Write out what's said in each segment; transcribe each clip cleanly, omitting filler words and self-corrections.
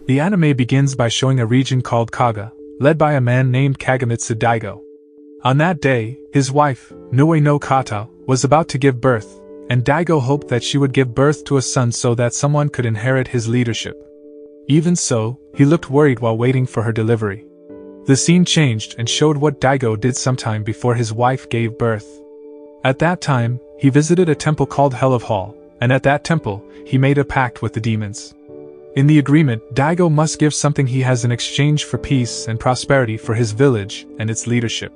The anime begins by showing a region called Kaga, led by a man named Kagamitsu Daigo. On that day, his wife, Nue no Kata, was about to give birth, and Daigo hoped that she would give birth to a son so that someone could inherit his leadership. Even so, he looked worried while waiting for her delivery. The scene changed and showed what Daigo did sometime before his wife gave birth. At that time, he visited a temple called Hell of Hall, and at that temple, he made a pact with the demons. In the agreement, Daigo must give something he has in exchange for peace and prosperity for his village and its leadership.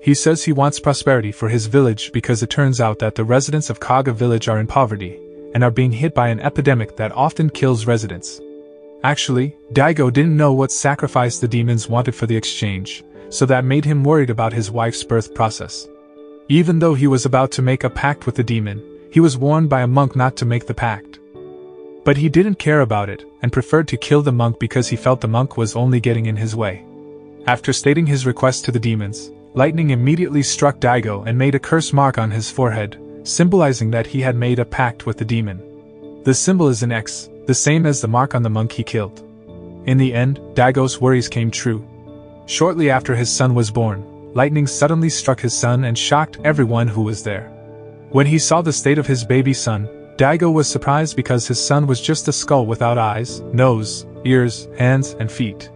He says he wants prosperity for his village because it turns out that the residents of Kaga village are in poverty, and are being hit by an epidemic that often kills residents. Actually, Daigo didn't know what sacrifice the demons wanted for the exchange, so that made him worried about his wife's birth process. Even though he was about to make a pact with the demon, he was warned by a monk not to make the pact. But he didn't care about it, and preferred to kill the monk because he felt the monk was only getting in his way. After stating his request to the demons, lightning immediately struck Daigo and made a curse mark on his forehead, symbolizing that he had made a pact with the demon. The symbol is an X, the same as the mark on the monk he killed. In the end, Daigo's worries came true. Shortly after his son was born, lightning suddenly struck his son and shocked everyone who was there. When he saw the state of his baby son, Daigo was surprised because his son was just a skull without eyes, nose, ears, hands, and feet.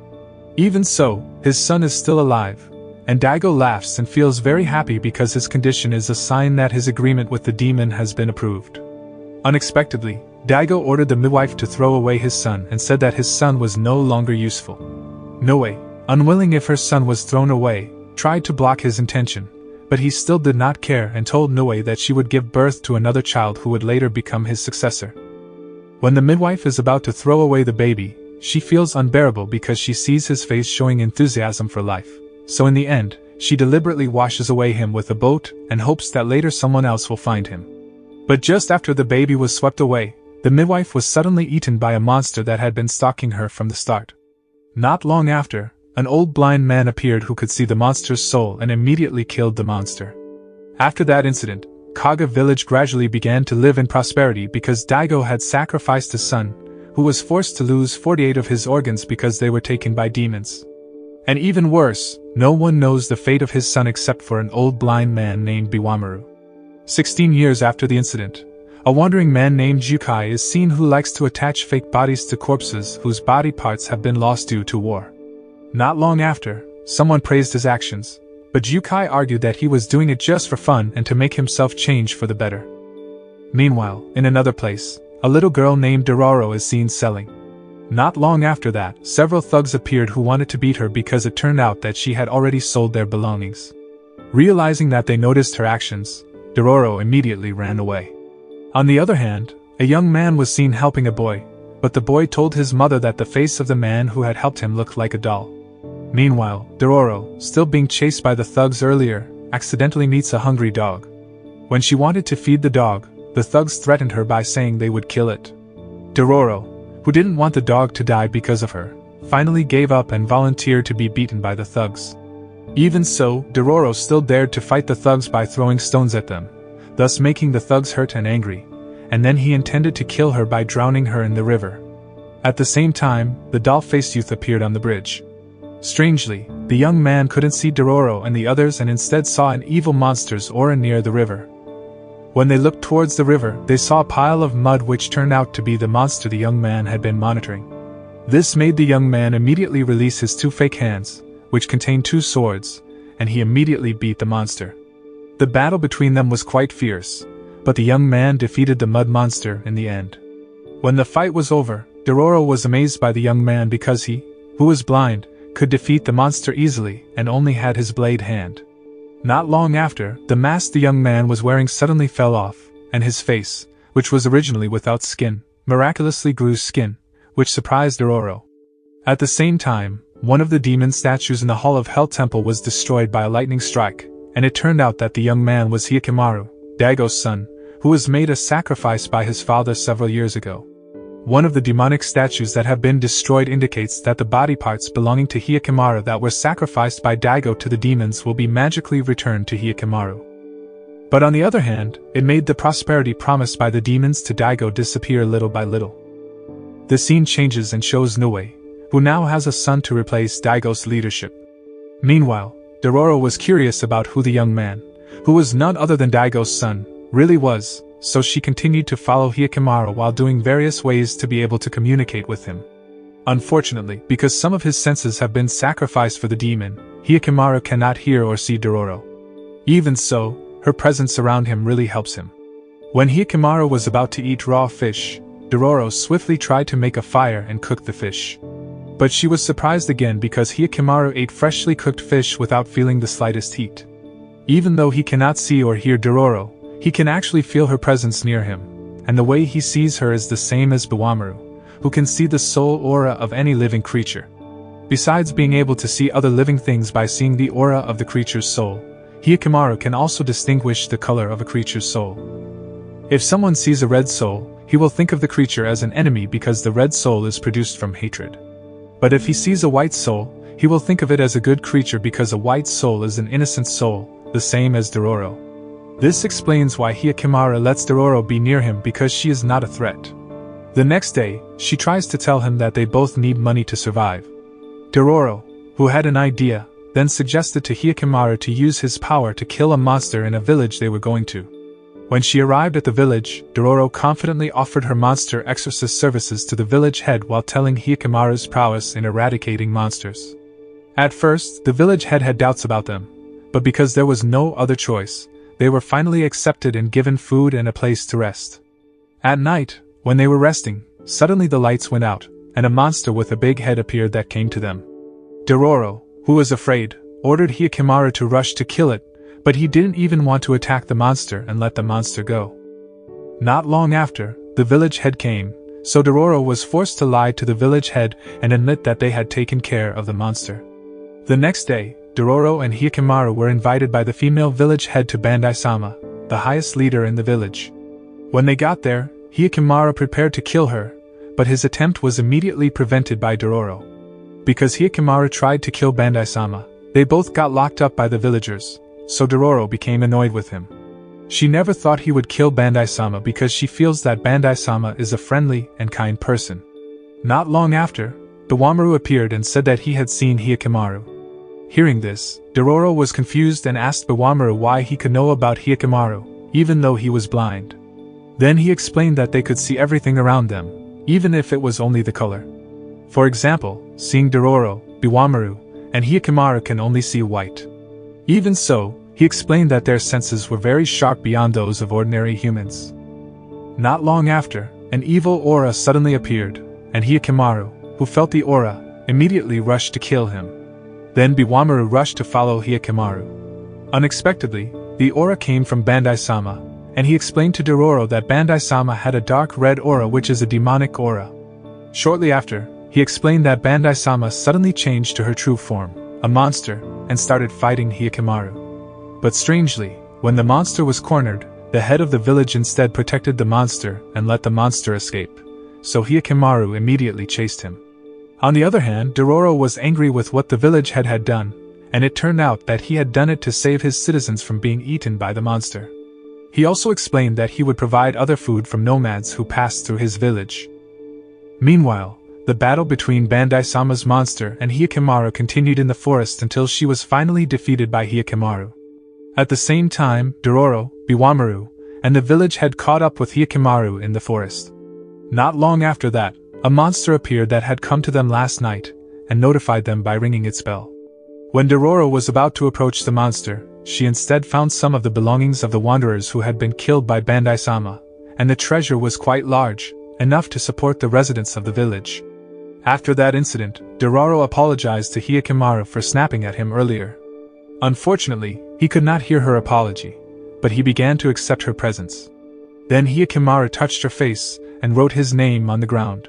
Even so, his son is still alive, and Daigo laughs and feels very happy because his condition is a sign that his agreement with the demon has been approved. Unexpectedly, Daigo ordered the midwife to throw away his son and said that his son was no longer useful. Noe, unwilling if her son was thrown away, tried to block his intention, but he still did not care and told Noe that she would give birth to another child who would later become his successor. When the midwife is about to throw away the baby, she feels unbearable because she sees his face showing enthusiasm for life, so in the end, she deliberately washes away him with a boat and hopes that later someone else will find him. But just after the baby was swept away, the midwife was suddenly eaten by a monster that had been stalking her from the start. Not long after, an old blind man appeared who could see the monster's soul and immediately killed the monster. After that incident, Kaga village gradually began to live in prosperity because Daigo had sacrificed his son, who was forced to lose 48 of his organs because they were taken by demons. And even worse, no one knows the fate of his son except for an old blind man named Biwamaru. 16 years after the incident, a wandering man named Jukai is seen who likes to attach fake bodies to corpses whose body parts have been lost due to war. Not long after, someone praised his actions, but Jukai argued that he was doing it just for fun and to make himself change for the better. Meanwhile, in another place, a little girl named Dororo is seen selling. Not long after that, several thugs appeared who wanted to beat her because it turned out that she had already sold their belongings. Realizing that they noticed her actions, Dororo immediately ran away. On the other hand, a young man was seen helping a boy, but the boy told his mother that the face of the man who had helped him looked like a doll. Meanwhile, Dororo, still being chased by the thugs earlier, accidentally meets a hungry dog. When she wanted to feed the dog, the thugs threatened her by saying they would kill it. Dororo, who didn't want the dog to die because of her, finally gave up and volunteered to be beaten by the thugs. Even so, Dororo still dared to fight the thugs by throwing stones at them, thus making the thugs hurt and angry, and then he intended to kill her by drowning her in the river. At the same time, the doll-faced youth appeared on the bridge. Strangely, the young man couldn't see Dororo and the others and instead saw an evil monster's aura near the river. When they looked towards the river, they saw a pile of mud which turned out to be the monster the young man had been monitoring. This made the young man immediately release his two fake hands, which contained two swords, and he immediately beat the monster. The battle between them was quite fierce, but the young man defeated the mud monster in the end. When the fight was over, Dororo was amazed by the young man because he, who was blind, could defeat the monster easily and only had his blade hand. Not long after, the mask the young man was wearing suddenly fell off, and his face, which was originally without skin, miraculously grew skin, which surprised Dororo. At the same time, one of the demon statues in the Hall of Hell Temple was destroyed by a lightning strike, and it turned out that the young man was Hyakkimaru, Daigo's son, who was made a sacrifice by his father several years ago. One of the demonic statues that have been destroyed indicates that the body parts belonging to Hyakkimaru that were sacrificed by Daigo to the demons will be magically returned to Hyakkimaru. But on the other hand, it made the prosperity promised by the demons to Daigo disappear little by little. The scene changes and shows Nue, who now has a son to replace Daigo's leadership. Meanwhile, Dororo was curious about who the young man, who was none other than Daigo's son, really was, so she continued to follow Hyakkimaru while doing various ways to be able to communicate with him. Unfortunately, because some of his senses have been sacrificed for the demon, Hyakkimaru cannot hear or see Dororo. Even so, her presence around him really helps him. When Hyakkimaru was about to eat raw fish, Dororo swiftly tried to make a fire and cook the fish. But she was surprised again because Hyakkimaru ate freshly cooked fish without feeling the slightest heat. Even though he cannot see or hear Dororo, he can actually feel her presence near him, and the way he sees her is the same as Biwamaru, who can see the soul aura of any living creature. Besides being able to see other living things by seeing the aura of the creature's soul, Hyakkimaru can also distinguish the color of a creature's soul. If someone sees a red soul, he will think of the creature as an enemy because the red soul is produced from hatred. But if he sees a white soul, he will think of it as a good creature because a white soul is an innocent soul, the same as Dororo. This explains why Hyakkimaru lets Dororo be near him because she is not a threat. The next day, she tries to tell him that they both need money to survive. Dororo, who had an idea, then suggested to Hyakkimaru to use his power to kill a monster in a village they were going to. When she arrived at the village, Dororo confidently offered her monster exorcist services to the village head while telling Hyakkimaru's prowess in eradicating monsters. At first, the village head had doubts about them, but because there was no other choice, they were finally accepted and given food and a place to rest. At night, when they were resting, suddenly the lights went out, and a monster with a big head appeared that came to them. Dororo, who was afraid, ordered Hyakkimaru to rush to kill it, but he didn't even want to attack the monster and let the monster go. Not long after, the village head came, so Dororo was forced to lie to the village head and admit that they had taken care of the monster. The next day, Dororo and Hyakkimaru were invited by the female village head to Bandai-sama, the highest leader in the village. When they got there, Hyakkimaru prepared to kill her, but his attempt was immediately prevented by Dororo. Because Hyakkimaru tried to kill Bandai-sama, they both got locked up by the villagers, so Dororo became annoyed with him. She never thought he would kill Bandai-sama because she feels that Bandai-sama is a friendly and kind person. Not long after, Biwamaru appeared and said that he had seen Hyakkimaru. Hearing this, Dororo was confused and asked Biwamaru why he could know about Hyakkimaru, even though he was blind. Then he explained that they could see everything around them, even if it was only the color. For example, seeing Dororo, Biwamaru, and Hyakkimaru can only see white. Even so, he explained that their senses were very sharp beyond those of ordinary humans. Not long after, an evil aura suddenly appeared, and Hyakkimaru, who felt the aura, immediately rushed to kill him. Then Biwamaru rushed to follow Hyakkimaru. Unexpectedly, the aura came from Bandai-sama, and he explained to Dororo that Bandai-sama had a dark red aura which is a demonic aura. Shortly after, he explained that Bandai-sama suddenly changed to her true form, a monster, and started fighting Hyakkimaru. But strangely, when the monster was cornered, the head of the village instead protected the monster and let the monster escape, so Hyakkimaru immediately chased him. On the other hand, Dororo was angry with what the village head had done, and it turned out that he had done it to save his citizens from being eaten by the monster. He also explained that he would provide other food from nomads who passed through his village. Meanwhile, the battle between Bandai-sama's monster and Hyakkimaru continued in the forest until she was finally defeated by Hyakkimaru. At the same time, Dororo, Biwamaru, and the village had caught up with Hyakkimaru in the forest. Not long after that, a monster appeared that had come to them last night, and notified them by ringing its bell. When Dororo was about to approach the monster, she instead found some of the belongings of the wanderers who had been killed by Bandai-sama, and the treasure was quite large, enough to support the residents of the village. After that incident, Dororo apologized to Hyakkimaru for snapping at him earlier. Unfortunately, he could not hear her apology, but he began to accept her presence. Then Hyakkimaru touched her face and wrote his name on the ground.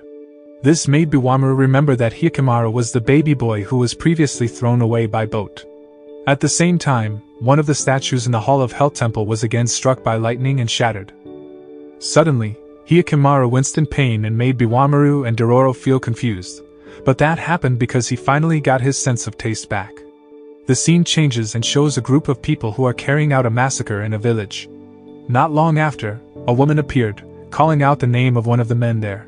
This made Biwamaru remember that Hyakkimaru was the baby boy who was previously thrown away by boat. At the same time, one of the statues in the Hall of Hell Temple was again struck by lightning and shattered. Suddenly, Hyakkimaru winced in pain and made Biwamaru and Dororo feel confused, but that happened because he finally got his sense of taste back. The scene changes and shows a group of people who are carrying out a massacre in a village. Not long after, a woman appeared, calling out the name of one of the men there.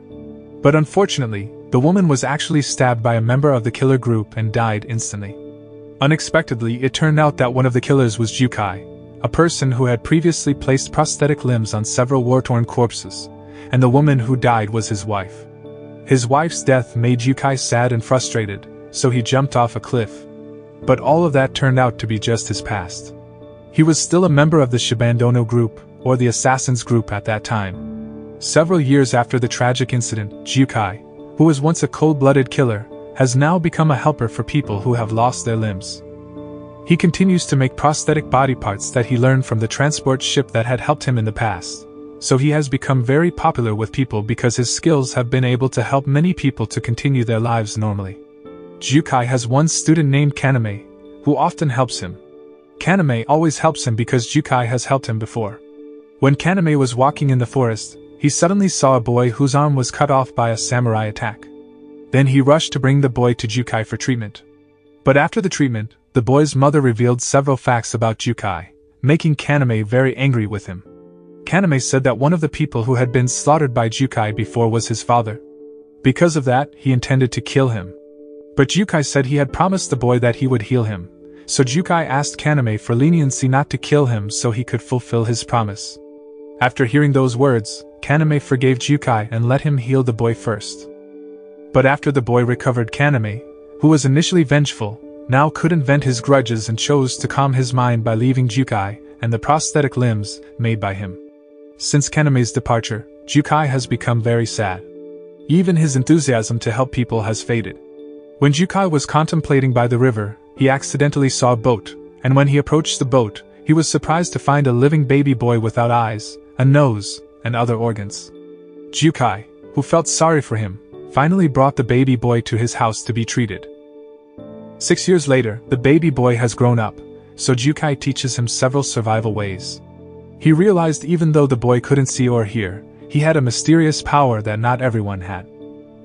But unfortunately, the woman was actually stabbed by a member of the killer group and died instantly. Unexpectedly, it turned out that one of the killers was Jukai, a person who had previously placed prosthetic limbs on several war-torn corpses, and the woman who died was his wife. His wife's death made Jukai sad and frustrated, so he jumped off a cliff. But all of that turned out to be just his past. He was still a member of the Shibandono group, or the Assassins group at that time. Several years after the tragic incident, Jukai, who was once a cold-blooded killer, has now become a helper for people who have lost their limbs. He continues to make prosthetic body parts that he learned from the transport ship that had helped him in the past, so he has become very popular with people because his skills have been able to help many people to continue their lives normally. Jukai has one student named Kaname, who often helps him. Kaname always helps him because Jukai has helped him before. When Kaname was walking in the forest, he suddenly saw a boy whose arm was cut off by a samurai attack. Then he rushed to bring the boy to Jukai for treatment. But after the treatment, the boy's mother revealed several facts about Jukai, making Kaname very angry with him. Kaname said that one of the people who had been slaughtered by Jukai before was his father. Because of that, he intended to kill him. But Jukai said he had promised the boy that he would heal him, so Jukai asked Kaname for leniency not to kill him so he could fulfill his promise. After hearing those words, Kaname forgave Jukai and let him heal the boy first. But after the boy recovered, Kaname, who was initially vengeful, now couldn't vent his grudges and chose to calm his mind by leaving Jukai and the prosthetic limbs made by him. Since Kaname's departure, Jukai has become very sad. Even his enthusiasm to help people has faded. When Jukai was contemplating by the river, he accidentally saw a boat, and when he approached the boat, he was surprised to find a living baby boy without eyes, a nose, and other organs. Jukai, who felt sorry for him, finally brought the baby boy to his house to be treated. 6 years later, the baby boy has grown up, so Jukai teaches him several survival ways. He realized even though the boy couldn't see or hear, he had a mysterious power that not everyone had.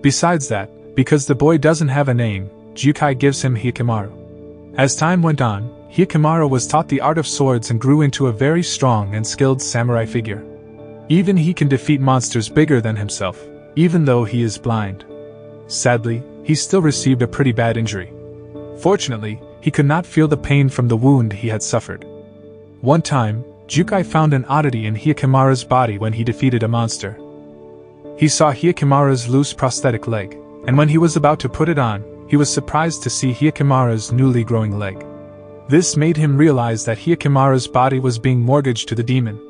Besides that, because the boy doesn't have a name, Jukai gives him Hikamaru. As time went on, Hikamaru was taught the art of swords and grew into a very strong and skilled samurai figure. Even he can defeat monsters bigger than himself, even though he is blind. Sadly, he still received a pretty bad injury. Fortunately, he could not feel the pain from the wound he had suffered. One time, Jukai found an oddity in Hikamaru's body when he defeated a monster. He saw Hikamaru's loose prosthetic leg, and when he was about to put it on, he was surprised to see Hikamaru's newly growing leg. This made him realize that Hikamaru's body was being mortgaged to the demon.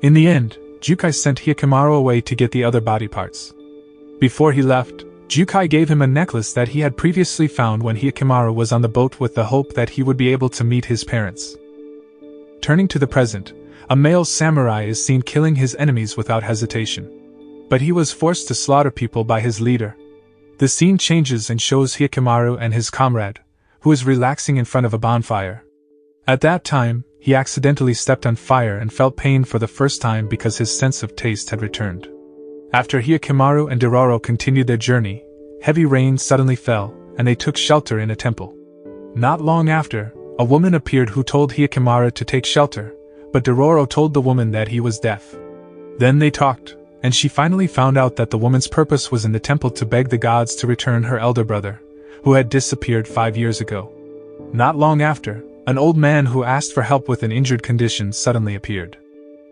In the end, Jukai sent Hikamaru away to get the other body parts. Before he left, Jukai gave him a necklace that he had previously found when Hikamaru was on the boat with the hope that he would be able to meet his parents. Turning to the present, a male samurai is seen killing his enemies without hesitation. But he was forced to slaughter people by his leader. The scene changes and shows Hikamaru and his comrade, who is relaxing in front of a bonfire. At that time, he accidentally stepped on fire and felt pain for the first time because his sense of taste had returned. After Hikamaru and Dororo continued their journey, heavy rain suddenly fell, and they took shelter in a temple. Not long after, a woman appeared who told Hikamaru to take shelter, but Dororo told the woman that he was deaf. Then they talked, and she finally found out that the woman's purpose was in the temple to beg the gods to return her elder brother, who had disappeared 5 years ago. Not long after, an old man who asked for help with an injured condition suddenly appeared.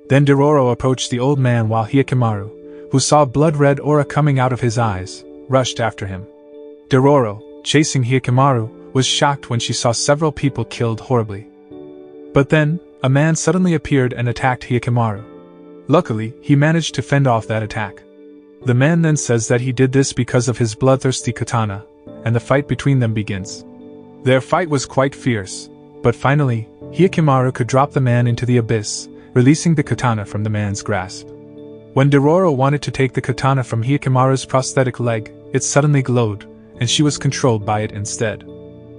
Then Dororo approached the old man while Hikamaru, who saw blood-red aura coming out of his eyes, rushed after him. Dororo, chasing Hikamaru, was shocked when she saw several people killed horribly. But then, a man suddenly appeared and attacked Hikamaru. Luckily, he managed to fend off that attack. The man then says that he did this because of his bloodthirsty katana, and the fight between them begins. Their fight was quite fierce, but finally, Hikamaru could drop the man into the abyss, releasing the katana from the man's grasp. When Dororo wanted to take the katana from Hikamaru's prosthetic leg, it suddenly glowed, and she was controlled by it instead.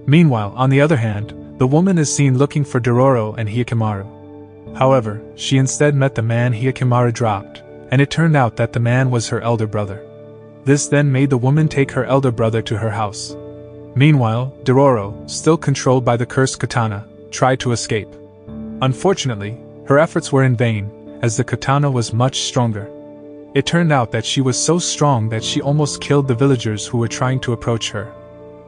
Meanwhile, on the other hand, the woman is seen looking for Dororo and Hikamaru. However, she instead met the man Hikamaru dropped, and it turned out that the man was her elder brother. This then made the woman take her elder brother to her house. Meanwhile, Dororo, still controlled by the cursed katana, tried to escape. Unfortunately, her efforts were in vain, as the katana was much stronger. It turned out that she was so strong that she almost killed the villagers who were trying to approach her.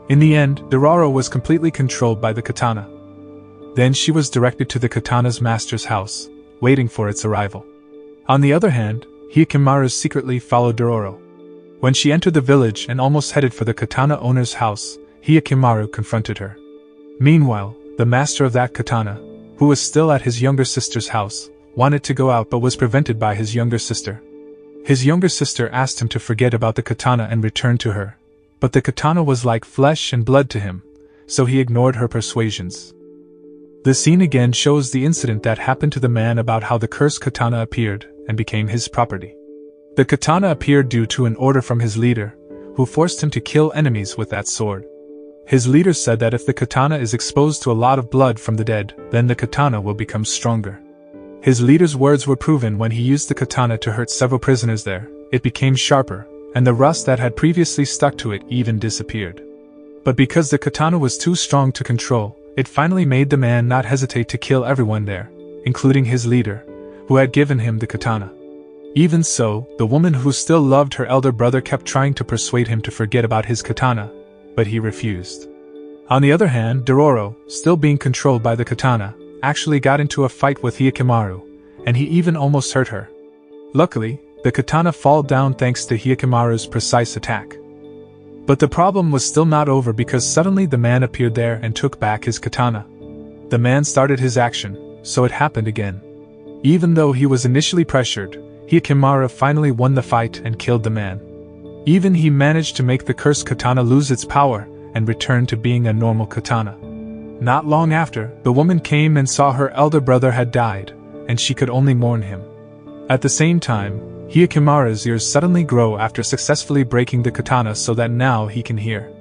In the end, Dororo was completely controlled by the katana. Then she was directed to the katana's master's house, waiting for its arrival. On the other hand, Hyakkimaru secretly followed Dororo. When she entered the village and almost headed for the katana owner's house, Hyakkimaru confronted her. Meanwhile, the master of that katana, who was still at his younger sister's house, wanted to go out but was prevented by his younger sister. His younger sister asked him to forget about the katana and return to her, but the katana was like flesh and blood to him, so he ignored her persuasions. The scene again shows the incident that happened to the man about how the cursed katana appeared and became his property. The katana appeared due to an order from his leader, who forced him to kill enemies with that sword. His leader said that if the katana is exposed to a lot of blood from the dead, then the katana will become stronger. His leader's words were proven when he used the katana to hurt several prisoners there. It became sharper, and the rust that had previously stuck to it even disappeared. But because the katana was too strong to control, it finally made the man not hesitate to kill everyone there, including his leader, who had given him the katana. Even so, the woman who still loved her elder brother kept trying to persuade him to forget about his katana, but he refused. On the other hand, Dororo, still being controlled by the katana, actually got into a fight with Hyakkimaru, and he even almost hurt her. Luckily, the katana fell down thanks to Hyakkimaru's precise attack. But the problem was still not over because suddenly the man appeared there and took back his katana. The man started his action, so it happened again. Even though he was initially pressured, Hyakkimaru finally won the fight and killed the man. Even he managed to make the cursed katana lose its power and return to being a normal katana. Not long after, the woman came and saw her elder brother had died, and she could only mourn him. At the same time, Hyakkimaru's ears suddenly grow after successfully breaking the katana so that now he can hear.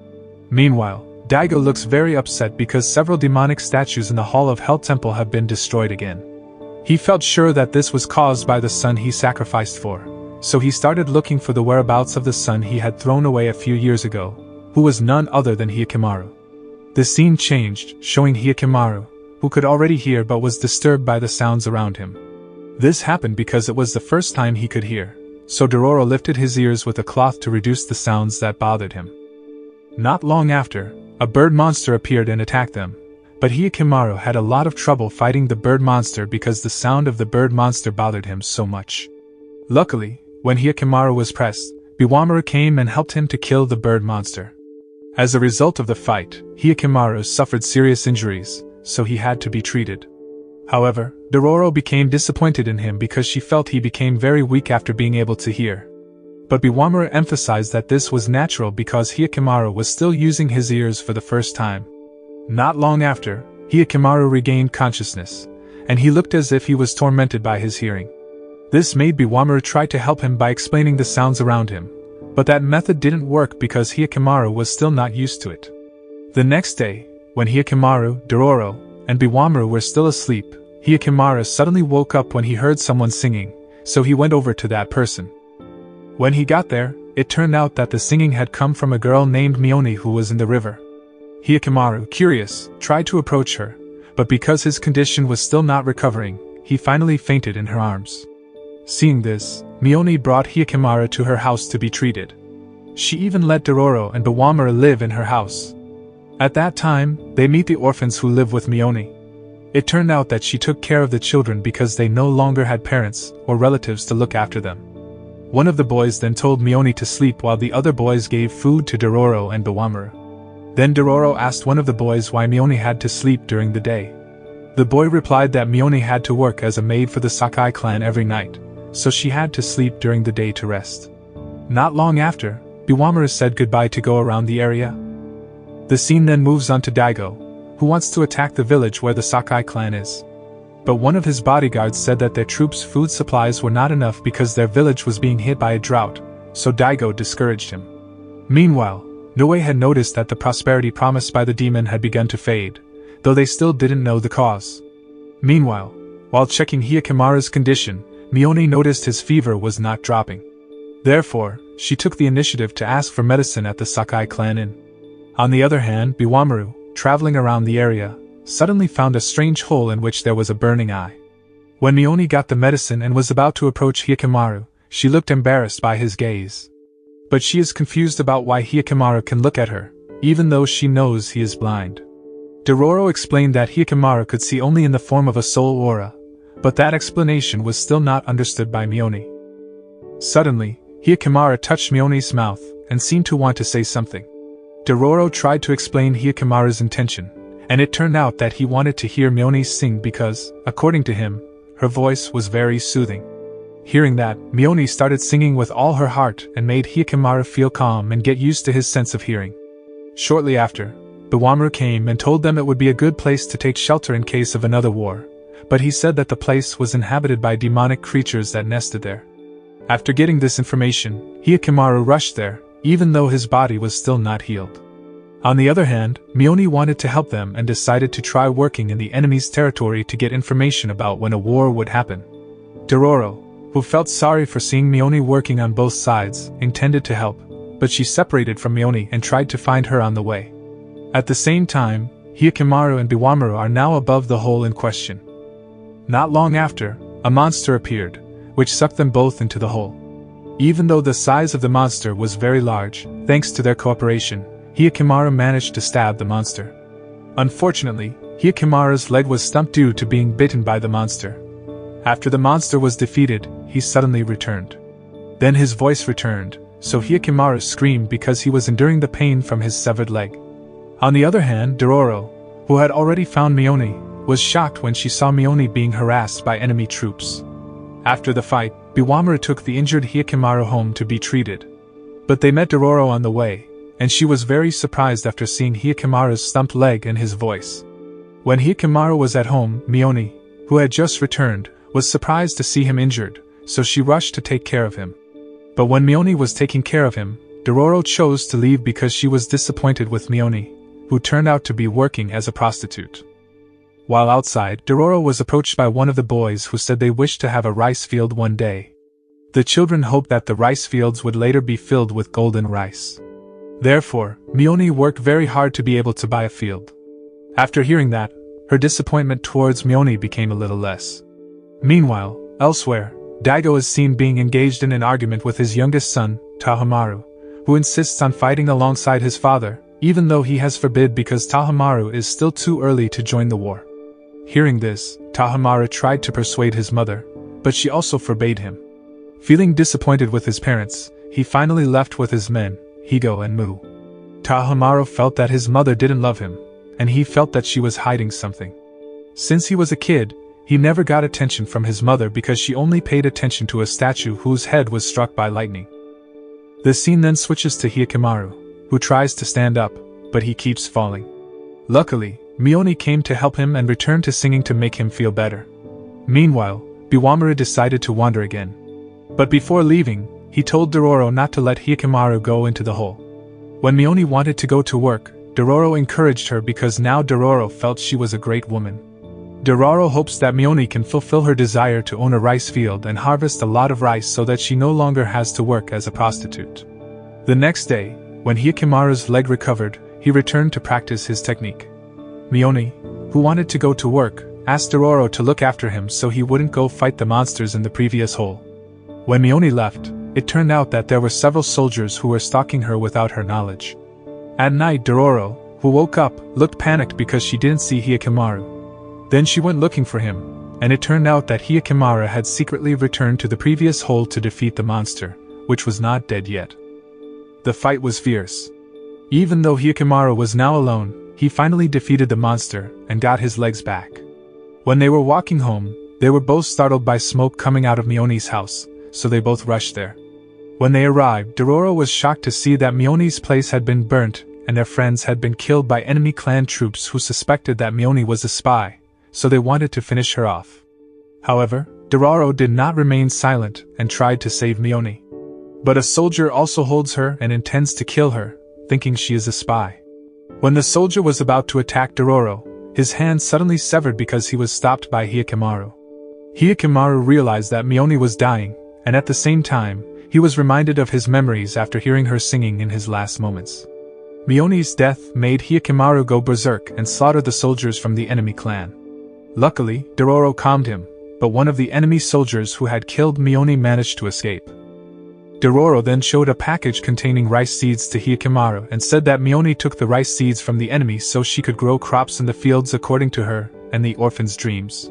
Meanwhile, Daigo looks very upset because several demonic statues in the Hall of Hell Temple have been destroyed again. He felt sure that this was caused by the son he sacrificed for, so he started looking for the whereabouts of the son he had thrown away a few years ago, who was none other than Hyakkimaru. The scene changed, showing Hyakkimaru, who could already hear but was disturbed by the sounds around him. This happened because it was the first time he could hear, so Dororo lifted his ears with a cloth to reduce the sounds that bothered him. Not long after, a bird monster appeared and attacked them, but Hyakkimaru had a lot of trouble fighting the bird monster because the sound of the bird monster bothered him so much. Luckily, when Hyakkimaru was pressed, Biwamaru came and helped him to kill the bird monster. As a result of the fight, Hyakkimaru suffered serious injuries, so he had to be treated. However, Dororo became disappointed in him because she felt he became very weak after being able to hear. But Biwamaru emphasized that this was natural because Hyakkimaru was still using his ears for the first time. Not long after, Hyakkimaru regained consciousness, and he looked as if he was tormented by his hearing. This made Biwamaru try to help him by explaining the sounds around him, but that method didn't work because Hyakkimaru was still not used to it. The next day, when Hyakkimaru, Dororo, and Biwamaru were still asleep, Hyakkimaru suddenly woke up when he heard someone singing, so he went over to that person. When he got there, it turned out that the singing had come from a girl named Mione who was in the river. Hyakkimaru, curious, tried to approach her, but because his condition was still not recovering, he finally fainted in her arms. Seeing this, Mione brought Hyakkimaru to her house to be treated. She even let Dororo and Biwamaru live in her house. At that time, they meet the orphans who live with Mione. It turned out that she took care of the children because they no longer had parents or relatives to look after them. One of the boys then told Mione to sleep while the other boys gave food to Dororo and Biwamaru. Then Dororo asked one of the boys why Mione had to sleep during the day. The boy replied that Mione had to work as a maid for the Sakai clan every night, so she had to sleep during the day to rest. Not long after, Biwamaru said goodbye to go around the area. The scene then moves on to Daigo, who wants to attack the village where the Sakai clan is. But one of his bodyguards said that their troops' food supplies were not enough because their village was being hit by a drought, so Daigo discouraged him. Meanwhile, Noe had noticed that the prosperity promised by the demon had begun to fade, though they still didn't know the cause. Meanwhile, while checking Hyakkimaru's condition, Mione noticed his fever was not dropping. Therefore, she took the initiative to ask for medicine at the Sakai clan inn. On the other hand, Biwamaru, traveling around the area, suddenly found a strange hole in which there was a burning eye. When Mione got the medicine and was about to approach Hyakkimaru, she looked embarrassed by his gaze. But she is confused about why Hyakkimaru can look at her, even though she knows he is blind. Dororo explained that Hyakkimaru could see only in the form of a soul aura, but that explanation was still not understood by Mione. Suddenly, Hyakkimaru touched Mione's mouth and seemed to want to say something. Dororo tried to explain Hyakkimaru's intention, and it turned out that he wanted to hear Mione sing because, according to him, her voice was very soothing. Hearing that, Mione started singing with all her heart and made Hyakkimaru feel calm and get used to his sense of hearing. Shortly after, Biwamaru came and told them it would be a good place to take shelter in case of another war, but he said that the place was inhabited by demonic creatures that nested there. After getting this information, Hyakkimaru rushed there, even though his body was still not healed. On the other hand, Mione wanted to help them and decided to try working in the enemy's territory to get information about when a war would happen. Dororo, who felt sorry for seeing Mione working on both sides, intended to help, but she separated from Mione and tried to find her on the way. At the same time, Hyakkimaru and Biwamaru are now above the hole in question. Not long after, a monster appeared, which sucked them both into the hole. Even though the size of the monster was very large, thanks to their cooperation, Hyakkimaru managed to stab the monster. Unfortunately, Hyakkimaru's leg was stumped due to being bitten by the monster. After the monster was defeated, he suddenly returned. Then his voice returned, so Hyakkimaru screamed because he was enduring the pain from his severed leg. On the other hand, Dororo, who had already found Mione, was shocked when she saw Mione being harassed by enemy troops. After the fight, Biwamaru took the injured Hyakkimaru home to be treated. But they met Dororo on the way, and she was very surprised after seeing Hyakkimaru's stumped leg and his voice. When Hyakkimaru was at home, Mione, who had just returned, was surprised to see him injured, so she rushed to take care of him. But when Mione was taking care of him, Dororo chose to leave because she was disappointed with Mione, who turned out to be working as a prostitute. While outside, Dororo was approached by one of the boys who said they wished to have a rice field one day. The children hoped that the rice fields would later be filled with golden rice. Therefore, Mione worked very hard to be able to buy a field. After hearing that, her disappointment towards Mione became a little less. Meanwhile, elsewhere, Daigo is seen being engaged in an argument with his youngest son, Tahamaru, who insists on fighting alongside his father, even though he has forbid because Tahamaru is still too early to join the war. Hearing this, Tahamaru tried to persuade his mother, but she also forbade him. Feeling disappointed with his parents, he finally left with his men, Higo and Mu. Tahamaru felt that his mother didn't love him, and he felt that she was hiding something. Since he was a kid, he never got attention from his mother because she only paid attention to a statue whose head was struck by lightning. The scene then switches to Hyakkimaru, who tries to stand up, but he keeps falling. Luckily, Mione came to help him and returned to singing to make him feel better. Meanwhile, Biwamaru decided to wander again. But before leaving, he told Dororo not to let Hyakkimaru go into the hole. When Mione wanted to go to work, Dororo encouraged her because now Dororo felt she was a great woman. Dororo hopes that Mione can fulfill her desire to own a rice field and harvest a lot of rice so that she no longer has to work as a prostitute. The next day, when Hyakkimaru's leg recovered, he returned to practice his technique. Mione, who wanted to go to work, asked Dororo to look after him so he wouldn't go fight the monsters in the previous hole. When Mione left, it turned out that there were several soldiers who were stalking her without her knowledge. At night, Dororo, who woke up, looked panicked because she didn't see Hyakkimaru. Then she went looking for him, and it turned out that Hyakkimaru had secretly returned to the previous hole to defeat the monster, which was not dead yet. The fight was fierce. Even though Hyakkimaru was now alone, he finally defeated the monster and got his legs back. When they were walking home, they were both startled by smoke coming out of Mione's house, so they both rushed there. When they arrived, Dororo was shocked to see that Mione's place had been burnt and their friends had been killed by enemy clan troops who suspected that Mione was a spy, so they wanted to finish her off. However, Dororo did not remain silent and tried to save Mione. But a soldier also holds her and intends to kill her, thinking she is a spy. When the soldier was about to attack Dororo, his hand suddenly severed because he was stopped by Hyakkimaru. Hyakkimaru realized that Mione was dying, and at the same time, he was reminded of his memories after hearing her singing in his last moments. Mione's death made Hyakkimaru go berserk and slaughter the soldiers from the enemy clan. Luckily, Dororo calmed him, but one of the enemy soldiers who had killed Mione managed to escape. Dororo then showed a package containing rice seeds to Hyakkimaru and said that Mione took the rice seeds from the enemy so she could grow crops in the fields according to her and the orphan's dreams.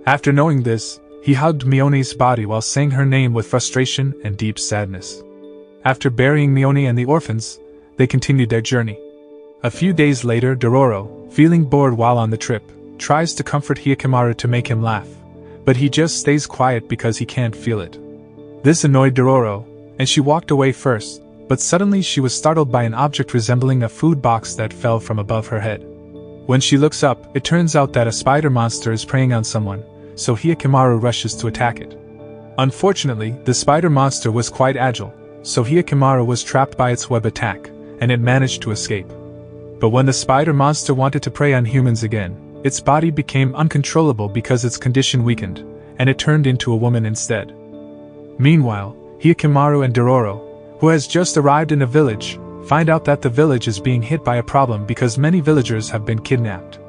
After knowing this, he hugged Mione's body while saying her name with frustration and deep sadness. After burying Mione and the orphans, they continued their journey. A few days later, Dororo, feeling bored while on the trip, tries to comfort Hyakkimaru to make him laugh, but he just stays quiet because he can't feel it. This annoyed Dororo, and she walked away first, but suddenly she was startled by an object resembling a food box that fell from above her head. When she looks up, it turns out that a spider monster is preying on someone, so Hyakkimaru rushes to attack it. Unfortunately, the spider monster was quite agile, so Hyakkimaru was trapped by its web attack, and it managed to escape. But when the spider monster wanted to prey on humans again, its body became uncontrollable because its condition weakened, and it turned into a woman instead. Meanwhile, Hyakkimaru and Dororo, who has just arrived in a village, find out that the village is being hit by a problem because many villagers have been kidnapped.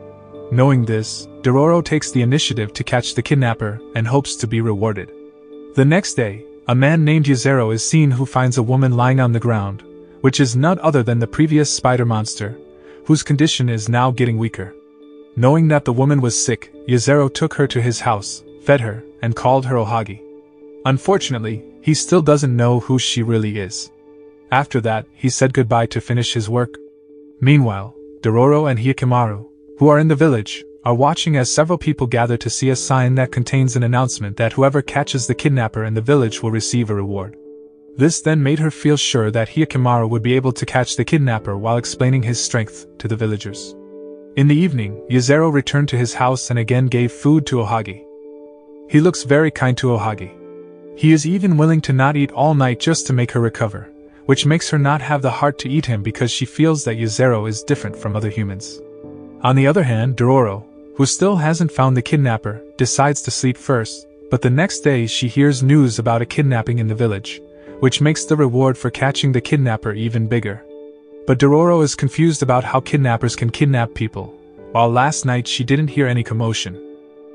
Knowing this, Dororo takes the initiative to catch the kidnapper and hopes to be rewarded. The next day, a man named Yuzero is seen who finds a woman lying on the ground, which is none other than the previous spider monster, whose condition is now getting weaker. Knowing that the woman was sick, Yuzero took her to his house, fed her, and called her Ohagi. Unfortunately, he still doesn't know who she really is. After that, he said goodbye to finish his work. Meanwhile, Dororo and Hyakkimaru, who are in the village, are watching as several people gather to see a sign that contains an announcement that whoever catches the kidnapper in the village will receive a reward. This then made her feel sure that Hyakkimaru would be able to catch the kidnapper while explaining his strength to the villagers. In the evening, Yuzero returned to his house and again gave food to Ohagi. He looks very kind to Ohagi. He is even willing to not eat all night just to make her recover, which makes her not have the heart to eat him because she feels that Yuzero is different from other humans. On the other hand, Dororo, who still hasn't found the kidnapper, decides to sleep first, but the next day she hears news about a kidnapping in the village, which makes the reward for catching the kidnapper even bigger. But Dororo is confused about how kidnappers can kidnap people, while last night she didn't hear any commotion.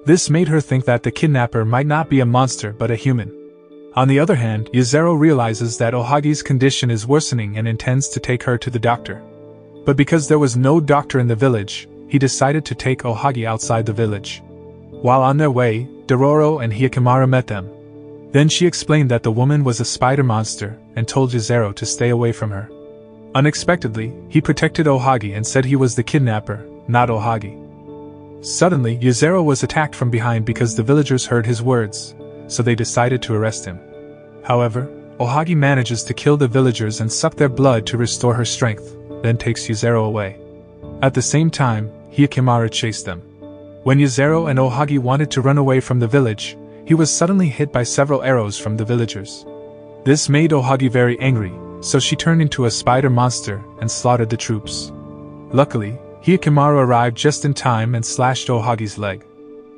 This made her think that the kidnapper might not be a monster but a human. On the other hand, Yuzero realizes that Ohagi's condition is worsening and intends to take her to the doctor. But because there was no doctor in the village, he decided to take Ohagi outside the village. While on their way, Dororo and Hyakkimaru met them. Then she explained that the woman was a spider monster and told Yuzero to stay away from her. Unexpectedly, he protected Ohagi and said he was the kidnapper, not Ohagi. Suddenly, Yuzero was attacked from behind because the villagers heard his words, so they decided to arrest him. However, Ohagi manages to kill the villagers and suck their blood to restore her strength, then takes Yuzero away. At the same time, Hyakkimaru chased them. When Yuzero and Ohagi wanted to run away from the village, he was suddenly hit by several arrows from the villagers. This made Ohagi very angry, so she turned into a spider monster and slaughtered the troops. Luckily, Hyakkimaru arrived just in time and slashed Ohagi's leg.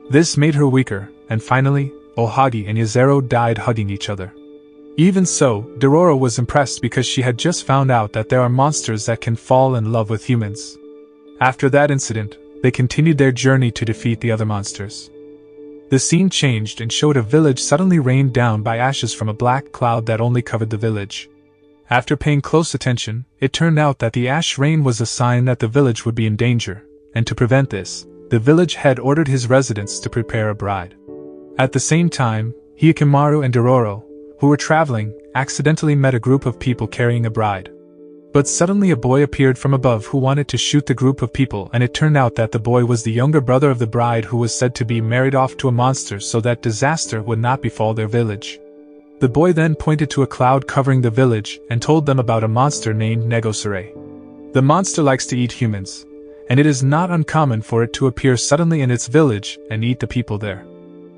This made her weaker, and finally, Ohagi and Yuzero died hugging each other. Even so, Dororo was impressed because she had just found out that there are monsters that can fall in love with humans. After that incident, they continued their journey to defeat the other monsters. The scene changed and showed a village suddenly rained down by ashes from a black cloud that only covered the village. After paying close attention, it turned out that the ash rain was a sign that the village would be in danger, and to prevent this, the village head ordered his residents to prepare a bride. At the same time, Hyakkimaru and Dororo, who were traveling, accidentally met a group of people carrying a bride. But suddenly a boy appeared from above who wanted to shoot the group of people, and it turned out that the boy was the younger brother of the bride who was said to be married off to a monster so that disaster would not befall their village. The boy then pointed to a cloud covering the village and told them about a monster named Negosure. The monster likes to eat humans, and it is not uncommon for it to appear suddenly in its village and eat the people there.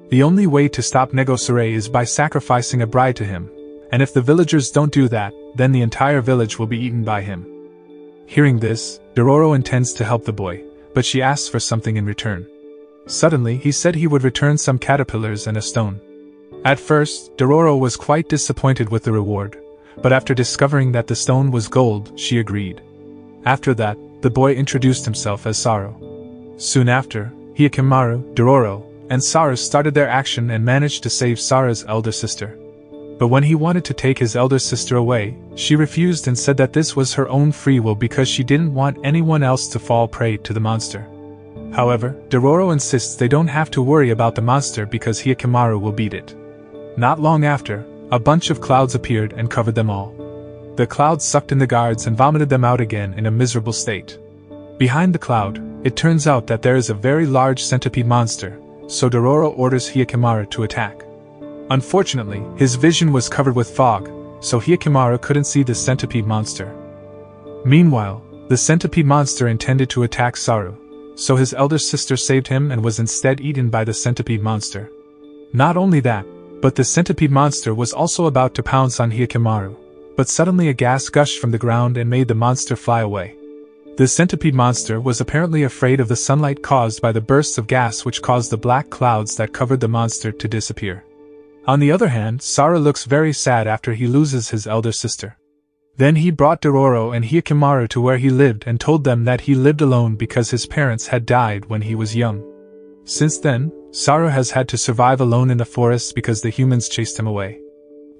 The only way to stop Negosure is by sacrificing a bride to him, and if the villagers don't do that, then the entire village will be eaten by him. Hearing this, Dororo intends to help the boy, but she asks for something in return. Suddenly, he said he would return some caterpillars and a stone. At first, Dororo was quite disappointed with the reward, but after discovering that the stone was gold, she agreed. After that, the boy introduced himself as Saru. Soon after, Hyakkimaru, Dororo, and Saru started their action and managed to save Sarah's elder sister. But when he wanted to take his elder sister away, she refused and said that this was her own free will because she didn't want anyone else to fall prey to the monster. However, Dororo insists they don't have to worry about the monster because Hyakkimaru will beat it. Not long after, a bunch of clouds appeared and covered them all. The clouds sucked in the guards and vomited them out again in a miserable state. Behind the cloud, it turns out that there is a very large centipede monster, so Dororo orders Hyakkimaru to attack. Unfortunately, his vision was covered with fog, so Hyakkimaru couldn't see the centipede monster. Meanwhile, the centipede monster intended to attack Saru, so his elder sister saved him and was instead eaten by the centipede monster. Not only that, but the centipede monster was also about to pounce on Hyakkimaru, but suddenly a gas gushed from the ground and made the monster fly away. The centipede monster was apparently afraid of the sunlight caused by the bursts of gas which caused the black clouds that covered the monster to disappear. On the other hand, Saru looks very sad after he loses his elder sister. Then he brought Dororo and Hyakkimaru to where he lived and told them that he lived alone because his parents had died when he was young. Since then, Saru has had to survive alone in the forests because the humans chased him away.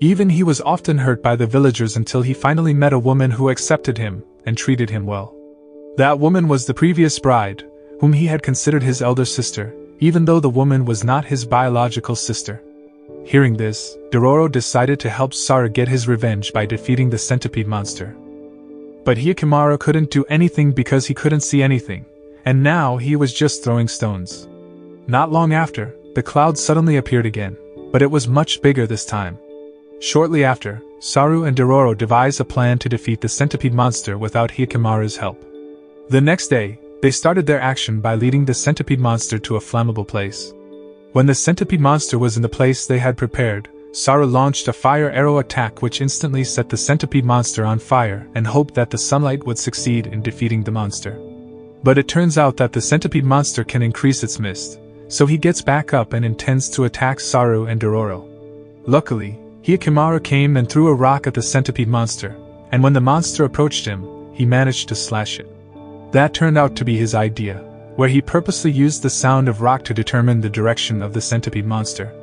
Even he was often hurt by the villagers until he finally met a woman who accepted him and treated him well. That woman was the previous bride, whom he had considered his elder sister, even though the woman was not his biological sister. Hearing this, Dororo decided to help Saru get his revenge by defeating the centipede monster. But Hyakkimaru couldn't do anything because he couldn't see anything, and now he was just throwing stones. Not long after, the cloud suddenly appeared again, but it was much bigger this time. Shortly after, Saru and Dororo devise a plan to defeat the centipede monster without Hyakkimaru's help. The next day, they started their action by leading the centipede monster to a flammable place. When the centipede monster was in the place they had prepared, Saru launched a fire arrow attack which instantly set the centipede monster on fire and hoped that the sunlight would succeed in defeating the monster. But it turns out that the centipede monster can increase its mist, so he gets back up and intends to attack Saru and Dororo. Luckily, Hyakkimaru came and threw a rock at the centipede monster, and when the monster approached him, he managed to slash it. That turned out to be his idea, where he purposely used the sound of rock to determine the direction of the centipede monster.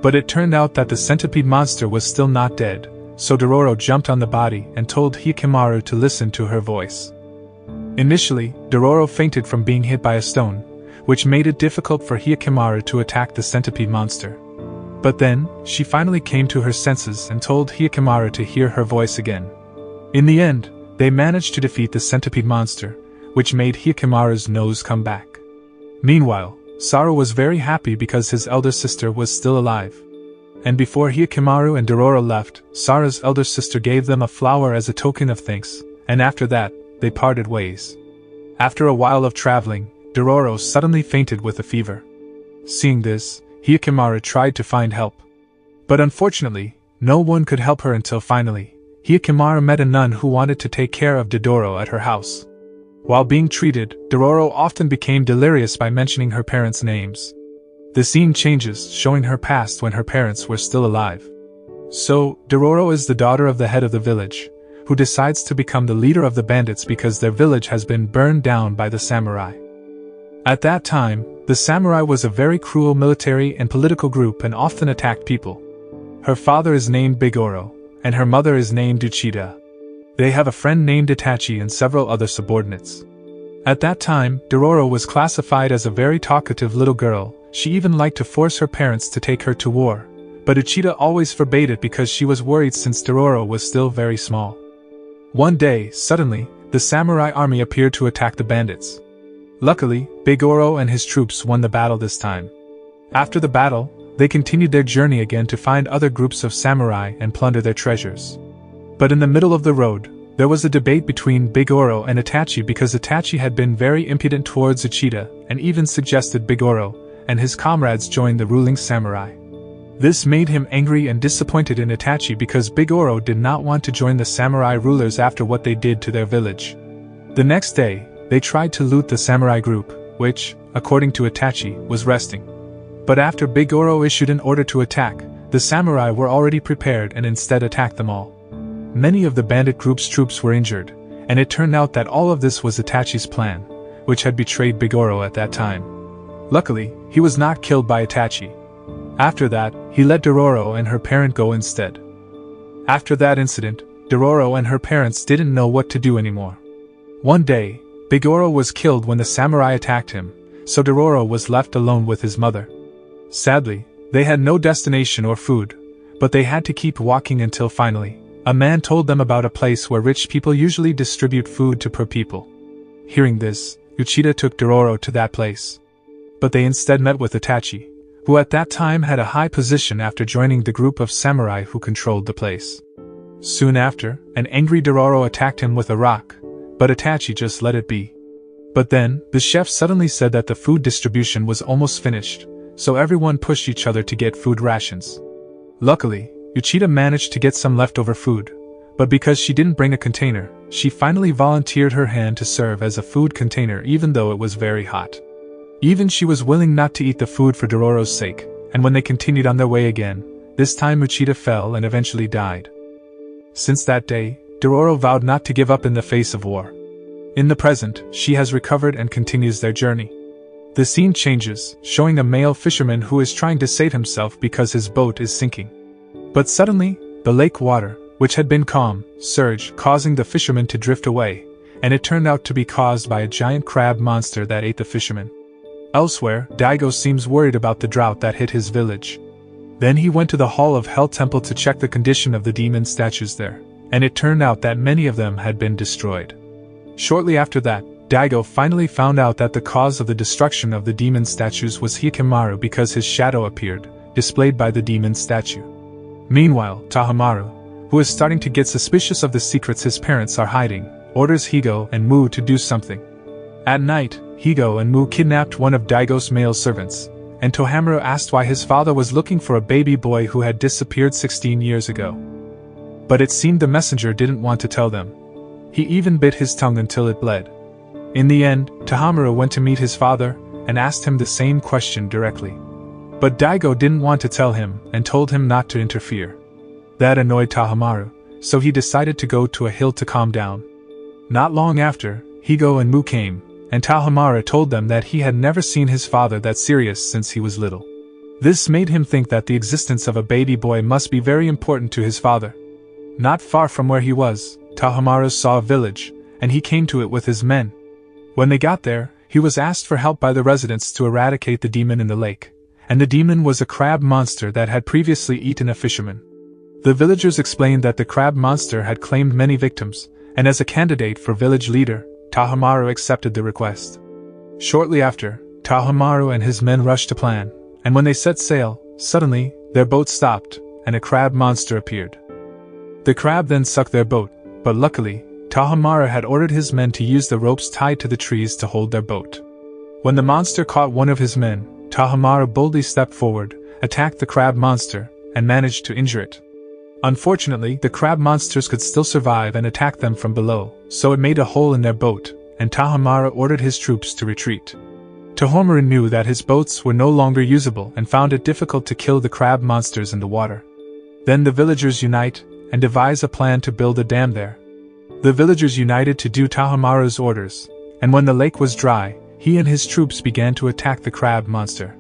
But it turned out that the centipede monster was still not dead, so Dororo jumped on the body and told Hyakkimaru to listen to her voice. Initially, Dororo fainted from being hit by a stone, which made it difficult for Hyakkimaru to attack the centipede monster. But then, she finally came to her senses and told Hyakkimaru to hear her voice again. In the end, they managed to defeat the centipede monster, which made Hyakkimaru's nose come back. Meanwhile, Saru was very happy because his elder sister was still alive. And before Hyakkimaru and Dororo left, Saru's elder sister gave them a flower as a token of thanks, and after that, they parted ways. After a while of traveling, Dororo suddenly fainted with a fever. Seeing this, Hyakkimaru tried to find help. But unfortunately, no one could help her until finally, Hyakkimaru met a nun who wanted to take care of Dororo at her house. While being treated, Dororo often became delirious by mentioning her parents' names. The scene changes, showing her past when her parents were still alive. So, Dororo is the daughter of the head of the village, who decides to become the leader of the bandits because their village has been burned down by the samurai. At that time, the samurai was a very cruel military and political group and often attacked people. Her father is named Bigoro, and her mother is named Uchida. They have a friend named Itachi and several other subordinates. At that time, Dororo was classified as a very talkative little girl. She even liked to force her parents to take her to war, but Uchida always forbade it because she was worried since Dororo was still very small. One day, suddenly, the samurai army appeared to attack the bandits. Luckily, Bigoro and his troops won the battle this time. After the battle, they continued their journey again to find other groups of samurai and plunder their treasures. But in the middle of the road, there was a debate between Bigoro and Itachi because Itachi had been very impudent towards Uchida and even suggested Bigoro and his comrades join the ruling samurai. This made him angry and disappointed in Itachi because Bigoro did not want to join the samurai rulers after what they did to their village. The next day, they tried to loot the samurai group, which, according to Itachi, was resting. But after Bigoro issued an order to attack, the samurai were already prepared and instead attacked them all. Many of the bandit group's troops were injured, and it turned out that all of this was Itachi's plan, which had betrayed Bigoro at that time. Luckily, he was not killed by Itachi. After that, he let Dororo and her parent go instead, After that incident, Dororo and her parents didn't know what to do anymore. One day, Bigoro was killed when the samurai attacked him, so Dororo was left alone with his mother. Sadly, they had no destination or food, but they had to keep walking until finally, a man told them about a place where rich people usually distribute food to poor people. Hearing this, Uchida took Dororo to that place. But they instead met with Itachi, who at that time had a high position after joining the group of samurai who controlled the place. Soon after, an angry Dororo attacked him with a rock, but Itachi just let it be. But then, the chef suddenly said that the food distribution was almost finished, so everyone pushed each other to get food rations. Luckily, Uchida managed to get some leftover food, but because she didn't bring a container, she finally volunteered her hand to serve as a food container even though it was very hot. Even she was willing not to eat the food for Dororo's sake, and when they continued on their way again, this time Uchida fell and eventually died. Since that day, Dororo vowed not to give up in the face of war. In the present, she has recovered and continues their journey. The scene changes, showing a male fisherman who is trying to save himself because his boat is sinking. But suddenly, the lake water, which had been calm, surged, causing the fisherman to drift away, and it turned out to be caused by a giant crab monster that ate the fisherman. Elsewhere, Daigo seems worried about the drought that hit his village. Then he went to the Hall of Hell Temple to check the condition of the demon statues there, and it turned out that many of them had been destroyed. Shortly after that, Daigo finally found out that the cause of the destruction of the demon statues was Hikamaru because his shadow appeared, displayed by the demon statue. Meanwhile, Tahamaru, who is starting to get suspicious of the secrets his parents are hiding, orders Higo and Mu to do something. At night, Higo and Mu kidnapped one of Daigo's male servants, and Tahamaru asked why his father was looking for a baby boy who had disappeared 16 years ago. But it seemed the messenger didn't want to tell them. He even bit his tongue until it bled. In the end, Tahamaru went to meet his father, and asked him the same question directly. But Daigo didn't want to tell him, and told him not to interfere. That annoyed Tahamaru, so he decided to go to a hill to calm down. Not long after, Higo and Mu came, and Tahamaru told them that he had never seen his father that serious since he was little. This made him think that the existence of a baby boy must be very important to his father. Not far from where he was, Tahamaru saw a village, and he came to it with his men. When they got there, he was asked for help by the residents to eradicate the demon in the lake, and the demon was a crab monster that had previously eaten a fisherman. The villagers explained that the crab monster had claimed many victims, and as a candidate for village leader, Tahamaru accepted the request. Shortly after, Tahamaru and his men rushed to plan, and when they set sail, suddenly, their boat stopped, and a crab monster appeared. The crab then sucked their boat, but luckily, Tahamaru had ordered his men to use the ropes tied to the trees to hold their boat. When the monster caught one of his men, Tahamaru boldly stepped forward, attacked the crab monster, and managed to injure it. Unfortunately, the crab monsters could still survive and attack them from below, so it made a hole in their boat, and Tahamaru ordered his troops to retreat. Tahamaru knew that his boats were no longer usable and found it difficult to kill the crab monsters in the water. Then the villagers unite, and devise a plan to build a dam there. The villagers united to do Tahamaru's orders, and when the lake was dry, he and his troops began to attack the crab monster.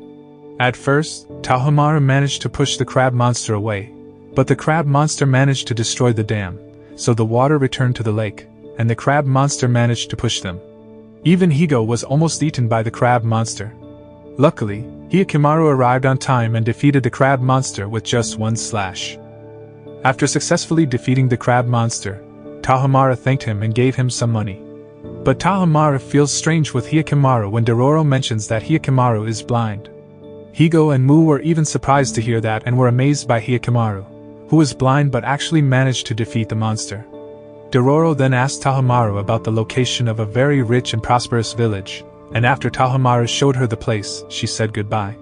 At first, Tahamaru managed to push the crab monster away, but the crab monster managed to destroy the dam, so the water returned to the lake, and the crab monster managed to push them. Even Higo was almost eaten by the crab monster. Luckily, Hikamaru arrived on time and defeated the crab monster with just one slash. After successfully defeating the crab monster, Tahamaru thanked him and gave him some money. But Tahamaru feels strange with Hikamaru when Dororo mentions that Hikamaru is blind. Higo and Mu were even surprised to hear that and were amazed by Hikamaru, who was blind but actually managed to defeat the monster. Dororo then asked Tahamaru about the location of a very rich and prosperous village, and after Tahamaru showed her the place, she said goodbye.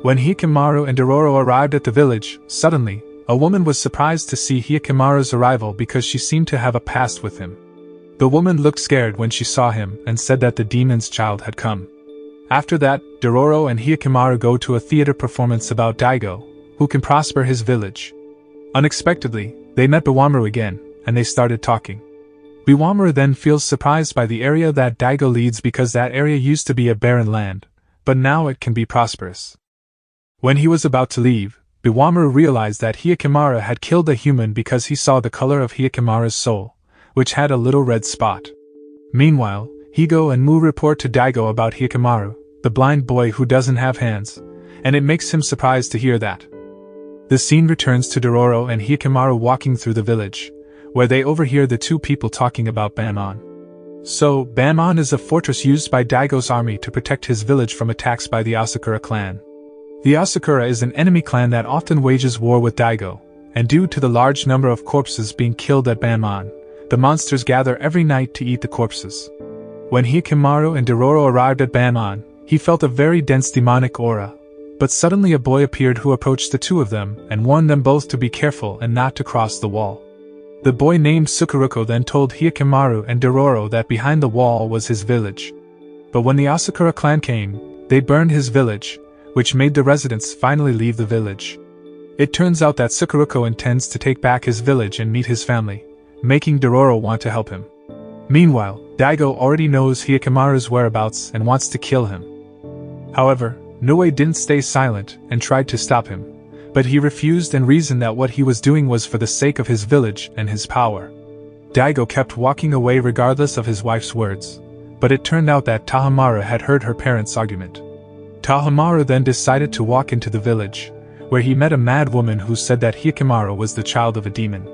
When Hikamaru and Dororo arrived at the village, suddenly, a woman was surprised to see Hikamaru's arrival because she seemed to have a past with him. The woman looked scared when she saw him and said that the demon's child had come. After that, Dororo and Hikamaru go to a theater performance about Daigo, who can prosper his village. Unexpectedly, they met Biwamaru again, and they started talking. Biwamaru then feels surprised by the area that Daigo leads because that area used to be a barren land, but now it can be prosperous. When he was about to leave, Biwamaru realized that Hyakimara had killed a human because he saw the color of Hyakimara's soul, which had a little red spot. Meanwhile, Higo and Mu report to Daigo about Hyakimaro, the blind boy who doesn't have hands, and it makes him surprised to hear that. The scene returns to Dororo and Hyakimaro walking through the village, where they overhear the two people talking about Banmon. So, Banmon is a fortress used by Daigo's army to protect his village from attacks by the Asakura clan. The Asakura is an enemy clan that often wages war with Daigo, and due to the large number of corpses being killed at Banmon, the monsters gather every night to eat the corpses. When Hyakimaro and Dororo arrived at Banmon, he felt a very dense demonic aura. But suddenly a boy appeared who approached the two of them and warned them both to be careful and not to cross the wall. The boy named Tsukuruko then told Hyakimaro and Dororo that behind the wall was his village. But when the Asakura clan came, they burned his village, which made the residents finally leave the village. It turns out that Tsukuruko intends to take back his village and meet his family, making Dororo want to help him. Meanwhile, Daigo already knows Hyakimara's whereabouts and wants to kill him. However, Noe didn't stay silent and tried to stop him, but he refused and reasoned that what he was doing was for the sake of his village and his power. Daigo kept walking away regardless of his wife's words, but it turned out that Tahamara had heard her parents' argument. Tahamara then decided to walk into the village, where he met a mad woman who said that Hyakimara was the child of a demon.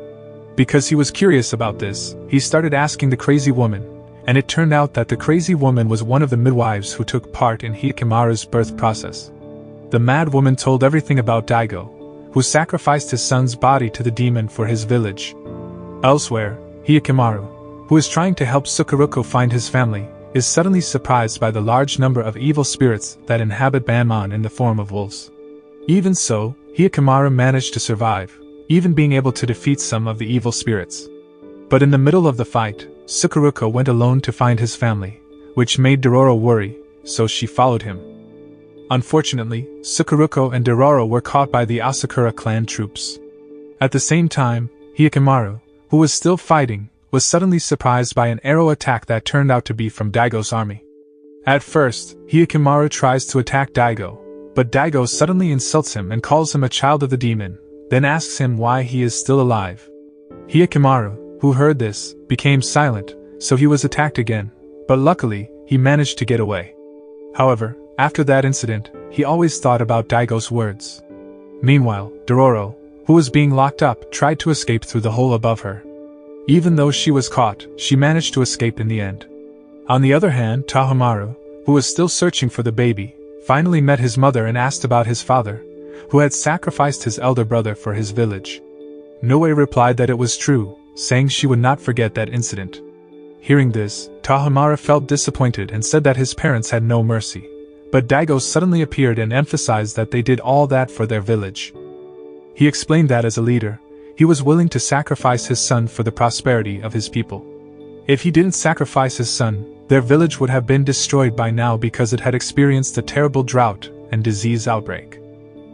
Because he was curious about this, he started asking the crazy woman, and it turned out that the crazy woman was one of the midwives who took part in Hyakimara's birth process. The mad woman told everything about Daigo, who sacrificed his son's body to the demon for his village. Elsewhere, Hyakimaro, who is trying to help Tsukuruko find his family, is suddenly surprised by the large number of evil spirits that inhabit Banmon in the form of wolves. Even so, Hyakimaro managed to survive, even being able to defeat some of the evil spirits. But in the middle of the fight, Tsukuruko went alone to find his family, which made Dororo worry, so she followed him. Unfortunately, Tsukuruko and Dororo were caught by the Asakura clan troops. At the same time, Hyakimaro, who was still fighting, was suddenly surprised by an arrow attack that turned out to be from Daigo's army. At first, Hyakimaro tries to attack Daigo, but Daigo suddenly insults him and calls him a child of the demon, then asks him why he is still alive. Hyakimaro, who heard this, became silent, so he was attacked again, but luckily, he managed to get away. However, after that incident, he always thought about Daigo's words. Meanwhile, Dororo, who was being locked up, tried to escape through the hole above her. Even though she was caught, she managed to escape in the end. On the other hand, Tahamaro, who was still searching for the baby, finally met his mother and asked about his father, who had sacrificed his elder brother for his village. Noe replied that it was true, saying she would not forget that incident. Hearing this, Tahamara felt disappointed and said that his parents had no mercy. But Daigo suddenly appeared and emphasized that they did all that for their village. He explained that as a leader, he was willing to sacrifice his son for the prosperity of his people. If he didn't sacrifice his son, their village would have been destroyed by now because it had experienced a terrible drought and disease outbreak.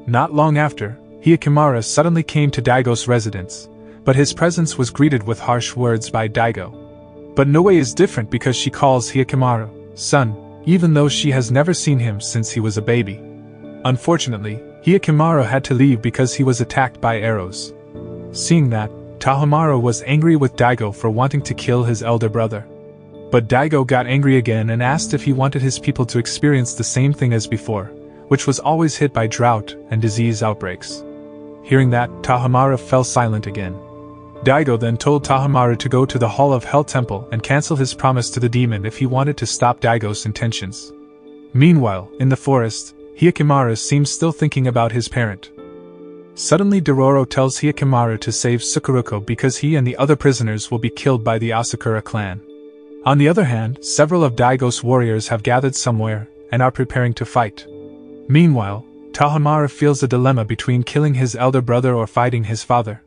Not long after, Hyakimara suddenly came to Daigo's residence, but his presence was greeted with harsh words by Daigo. But Noe is different because she calls Hyakimara son, even though she has never seen him since he was a baby. Unfortunately, Hyakimara had to leave because he was attacked by arrows. Seeing that, Tahamara was angry with Daigo for wanting to kill his elder brother. But Daigo got angry again and asked if he wanted his people to experience the same thing as before, which was always hit by drought and disease outbreaks. Hearing that, Tahamara fell silent again. Daigo then told Tahamara to go to the Hall of Hell Temple and cancel his promise to the demon if he wanted to stop Daigo's intentions. Meanwhile, in the forest, Hyakimara seems still thinking about his parent. Suddenly Dororo tells Hyakimara to save Tsukuruko because he and the other prisoners will be killed by the Asakura clan. On the other hand, several of Daigo's warriors have gathered somewhere and are preparing to fight. Meanwhile, Tahamara feels a dilemma between killing his elder brother or fighting his father.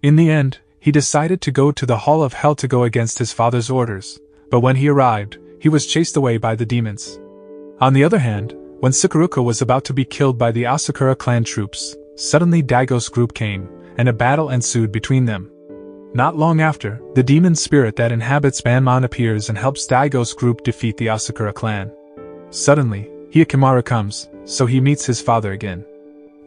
In the end, he decided to go to the Hall of Hell to go against his father's orders, but when he arrived, he was chased away by the demons. On the other hand, when Tsukuruko was about to be killed by the Asakura clan troops, suddenly Daigo's group came, and a battle ensued between them. Not long after, the demon spirit that inhabits Banmon appears and helps Daigo's group defeat the Asakura clan. Suddenly, Hyakimara comes, so he meets his father again.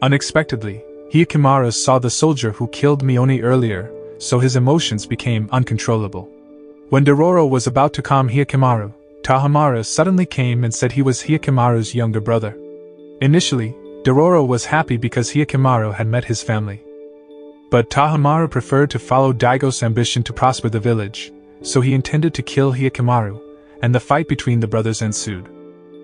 Unexpectedly, Hyakkimaru saw the soldier who killed Mione earlier, so his emotions became uncontrollable. When Dororo was about to calm Hyakkimaru, Tahamara suddenly came and said he was Hyakkimaru's younger brother. Initially, Dororo was happy because Hyakkimaru had met his family. But Tahamara preferred to follow Daigo's ambition to prosper the village, so he intended to kill Hyakkimaru, and the fight between the brothers ensued.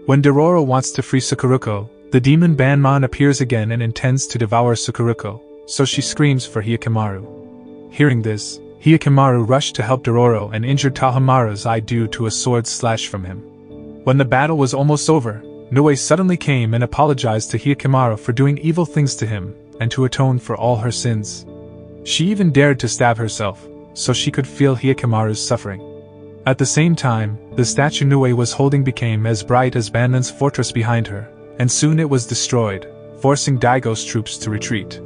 When Dororo wants to free Sakuruko, the demon Banmon appears again and intends to devour Sakuruko, so she screams for Hyakkimaru. Hearing this, Hyakkimaru rushed to help Dororo and injured Tahamara's eye due to a sword slash from him. When the battle was almost over, Nue suddenly came and apologized to Hyakkimaru for doing evil things to him, and to atone for all her sins. She even dared to stab herself, so she could feel Hyakkimaru's suffering. At the same time, the statue Nue was holding became as bright as Banman's fortress behind her, and soon it was destroyed, forcing Daigo's troops to retreat.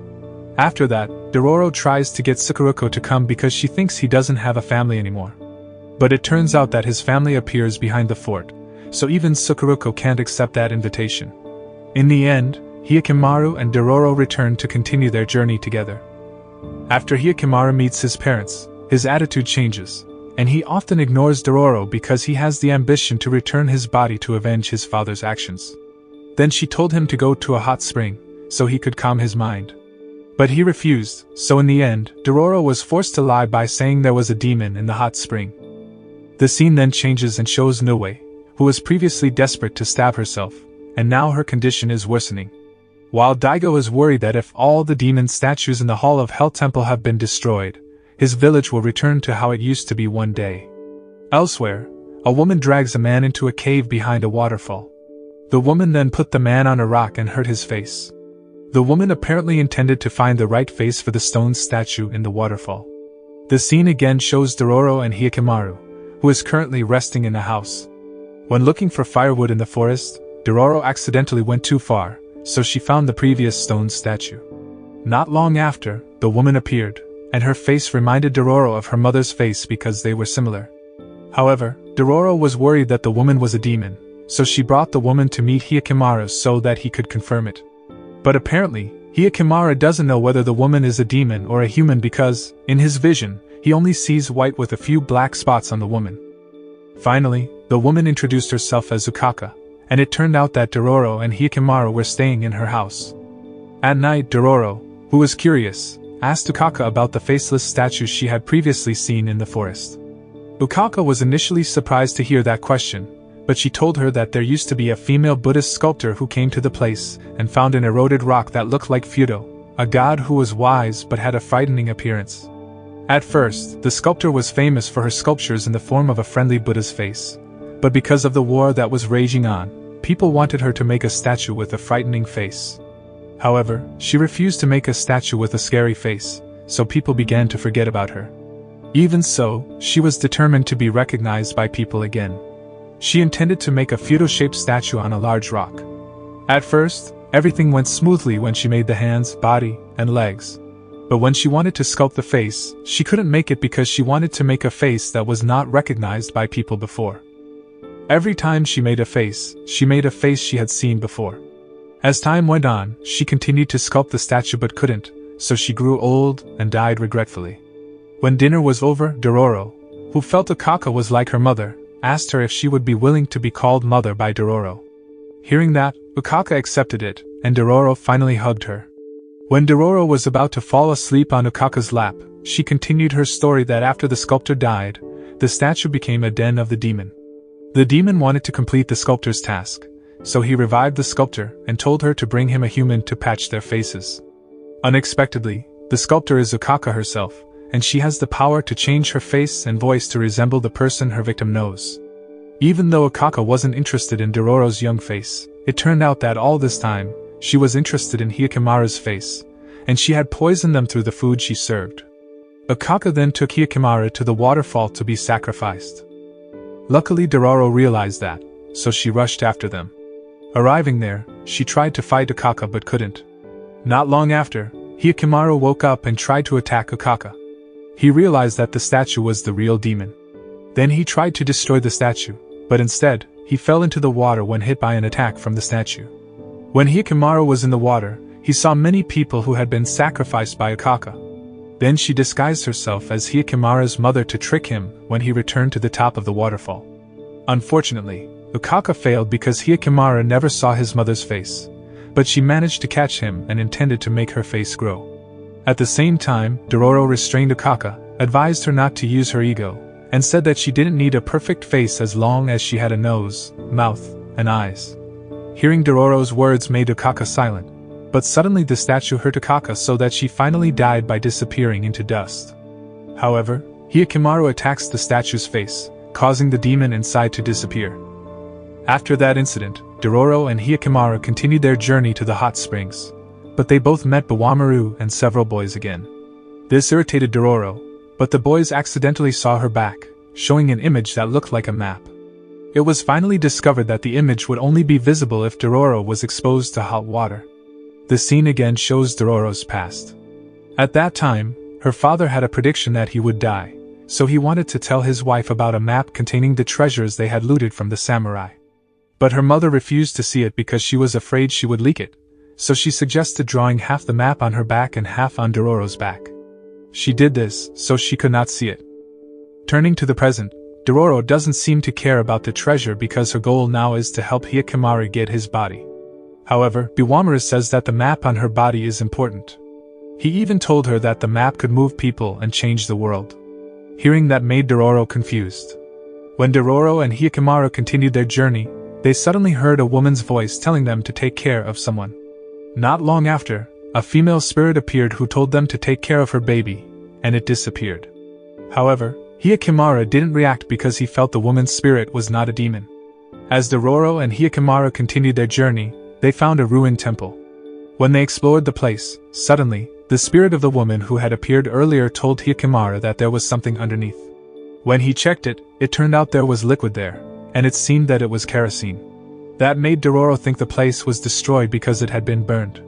After that, Dororo tries to get Sakuruko to come because she thinks he doesn't have a family anymore. But it turns out that his family appears behind the fort, so even Sakuruko can't accept that invitation. In the end, Hyakkimaru and Dororo return to continue their journey together. After Hyakkimaru meets his parents, his attitude changes, and he often ignores Dororo because he has the ambition to return his body to avenge his father's actions. Then she told him to go to a hot spring, so he could calm his mind. But he refused, so in the end, Dororo was forced to lie by saying there was a demon in the hot spring. The scene then changes and shows Nue, who was previously desperate to stab herself, and now her condition is worsening. While Daigo is worried that if all the demon statues in the Hall of Hell Temple have been destroyed, his village will return to how it used to be one day. Elsewhere, a woman drags a man into a cave behind a waterfall. The woman then put the man on a rock and hurt his face. The woman apparently intended to find the right face for the stone statue in the waterfall. The scene again shows Dororo and Hyakkimaru, who is currently resting in a house. When looking for firewood in the forest, Dororo accidentally went too far, so she found the previous stone statue. Not long after, the woman appeared, and her face reminded Dororo of her mother's face because they were similar. However, Dororo was worried that the woman was a demon, so she brought the woman to meet Hyakkimaru so that he could confirm it. But apparently, Hyakkimaru doesn't know whether the woman is a demon or a human because, in his vision, he only sees white with a few black spots on the woman. Finally, the woman introduced herself as Ukaka, and it turned out that Dororo and Hyakkimaru were staying in her house. At night, Dororo, who was curious, asked Ukaka about the faceless statues she had previously seen in the forest. Ukaka was initially surprised to hear that question, but she told her that there used to be a female Buddhist sculptor who came to the place and found an eroded rock that looked like Fudo, a god who was wise but had a frightening appearance. At first, the sculptor was famous for her sculptures in the form of a friendly Buddha's face, but because of the war that was raging on, people wanted her to make a statue with a frightening face. However, she refused to make a statue with a scary face, so people began to forget about her. Even so, she was determined to be recognized by people again. She intended to make a Fudo-shaped statue on a large rock. At first, everything went smoothly when she made the hands, body, and legs. But when she wanted to sculpt the face, she couldn't make it because she wanted to make a face that was not recognized by people before. Every time she made a face she had seen before. As time went on, she continued to sculpt the statue but couldn't, so she grew old and died regretfully. When dinner was over, Dororo, who felt Ukaka was like her mother, asked her if she would be willing to be called mother by Dororo. Hearing that, Ukaka accepted it, and Dororo finally hugged her. When Dororo was about to fall asleep on Ukaka's lap, she continued her story that after the sculptor died, the statue became a den of the demon. The demon wanted to complete the sculptor's task, so he revived the sculptor and told her to bring him a human to patch their faces. Unexpectedly, the sculptor is Ukaka herself, and she has the power to change her face and voice to resemble the person her victim knows. Even though Ukaka wasn't interested in Dororo's young face, it turned out that all this time, she was interested in Hyakkimaru's face, and she had poisoned them through the food she served. Ukaka then took Hyakkimaru to the waterfall to be sacrificed. Luckily Dororo realized that, so she rushed after them. Arriving there, she tried to fight Ukaka but couldn't. Not long after, Hyakkimaru woke up and tried to attack Ukaka. He realized that the statue was the real demon. Then he tried to destroy the statue, but instead, he fell into the water when hit by an attack from the statue. When Hyakkimaru was in the water, he saw many people who had been sacrificed by Akaka. Then she disguised herself as Hyakimara's mother to trick him when he returned to the top of the waterfall. Unfortunately, Akaka failed because Hyakimara never saw his mother's face, but she managed to catch him and intended to make her face grow. At the same time, Dororo restrained Akaka, advised her not to use her ego, and said that she didn't need a perfect face as long as she had a nose, mouth, and eyes. Hearing Dororo's words made Akaka silent, but suddenly the statue hurt Akaka so that she finally died by disappearing into dust. However, Hyakimaro attacks the statue's face, causing the demon inside to disappear. After that incident, Dororo and Hyakimaro continued their journey to the hot springs, but they both met Bawamaru and several boys again. This irritated Dororo, but the boys accidentally saw her back, showing an image that looked like a map. It was finally discovered that the image would only be visible if Dororo was exposed to hot water. The scene again shows Dororo's past. At that time, her father had a prediction that he would die, so he wanted to tell his wife about a map containing the treasures they had looted from the samurai. But her mother refused to see it because she was afraid she would leak it, so she suggested drawing half the map on her back and half on Dororo's back. She did this so she could not see it. Turning to the present, Dororo doesn't seem to care about the treasure because her goal now is to help Hyakimara get his body. However, Bawamaru says that the map on her body is important. He even told her that the map could move people and change the world. Hearing that made Dororo confused. When Dororo and Hyakimara continued their journey, they suddenly heard a woman's voice telling them to take care of someone. Not long after, a female spirit appeared who told them to take care of her baby, and it disappeared. However, Hyakimara didn't react because he felt the woman's spirit was not a demon. As Dororo and Hyakimara continued their journey, they found a ruined temple. When they explored the place, suddenly, the spirit of the woman who had appeared earlier told Hyakimara that there was something underneath. When he checked it, it turned out there was liquid there, and it seemed that it was kerosene. That made Dororo think the place was destroyed because it had been burned.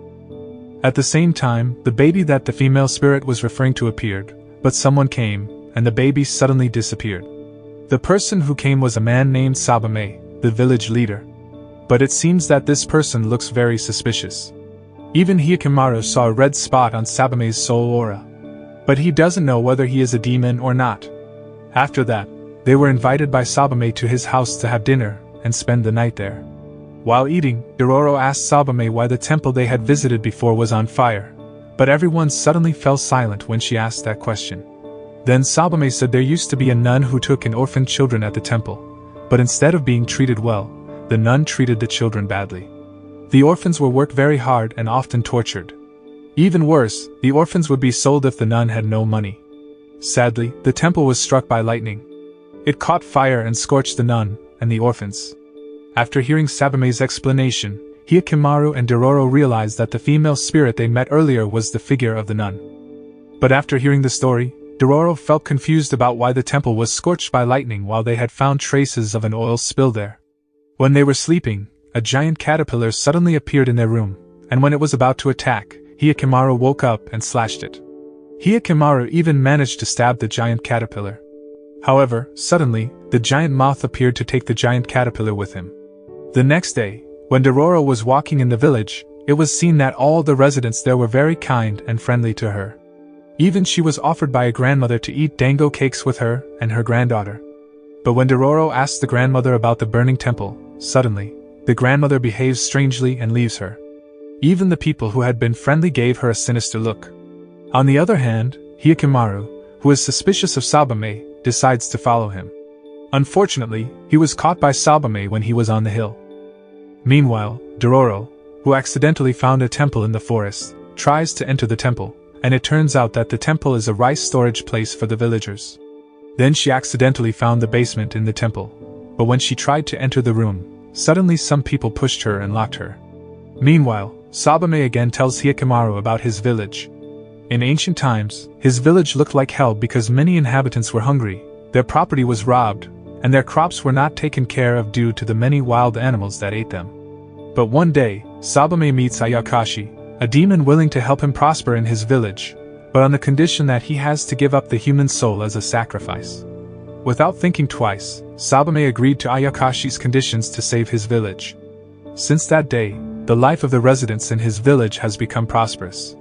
At the same time, the baby that the female spirit was referring to appeared, but someone came, and the baby suddenly disappeared. The person who came was a man named Sabame, the village leader. But it seems that this person looks very suspicious. Even Hyakimaro saw a red spot on Sabame's soul aura. But he doesn't know whether he is a demon or not. After that, they were invited by Sabame to his house to have dinner and spend the night there. While eating, Dororo asked Sabame why the temple they had visited before was on fire, but everyone suddenly fell silent when she asked that question. Then Sabame said there used to be a nun who took in orphan children at the temple, but instead of being treated well, the nun treated the children badly. The orphans were worked very hard and often tortured. Even worse, the orphans would be sold if the nun had no money. Sadly, the temple was struck by lightning. It caught fire and scorched the nun and the orphans. After hearing Sabame's explanation, Hyakimaro and Dororo realized that the female spirit they met earlier was the figure of the nun. But after hearing the story, Dororo felt confused about why the temple was scorched by lightning while they had found traces of an oil spill there. When they were sleeping, a giant caterpillar suddenly appeared in their room, and when it was about to attack, Hyakimaro woke up and slashed it. Hyakimaro even managed to stab the giant caterpillar. However, suddenly, the giant moth appeared to take the giant caterpillar with him. The next day, when Dororo was walking in the village, it was seen that all the residents there were very kind and friendly to her. Even she was offered by a grandmother to eat dango cakes with her and her granddaughter. But when Dororo asked the grandmother about the burning temple, suddenly, the grandmother behaves strangely and leaves her. Even the people who had been friendly gave her a sinister look. On the other hand, Hyakimaro, who is suspicious of Sabame, decides to follow him. Unfortunately, he was caught by Sabame when he was on the hill. Meanwhile, Dororo, who accidentally found a temple in the forest, tries to enter the temple, and it turns out that the temple is a rice storage place for the villagers. Then she accidentally found the basement in the temple, but when she tried to enter the room, suddenly some people pushed her and locked her. Meanwhile, Sabame again tells Hyakimaro about his village. In ancient times, his village looked like hell because many inhabitants were hungry, their property was robbed, and their crops were not taken care of due to the many wild animals that ate them. But one day, Sabame meets Ayakashi, a demon willing to help him prosper in his village, but on the condition that he has to give up the human soul as a sacrifice. Without thinking twice, Sabame agreed to Ayakashi's conditions to save his village. Since that day, the life of the residents in his village has become prosperous.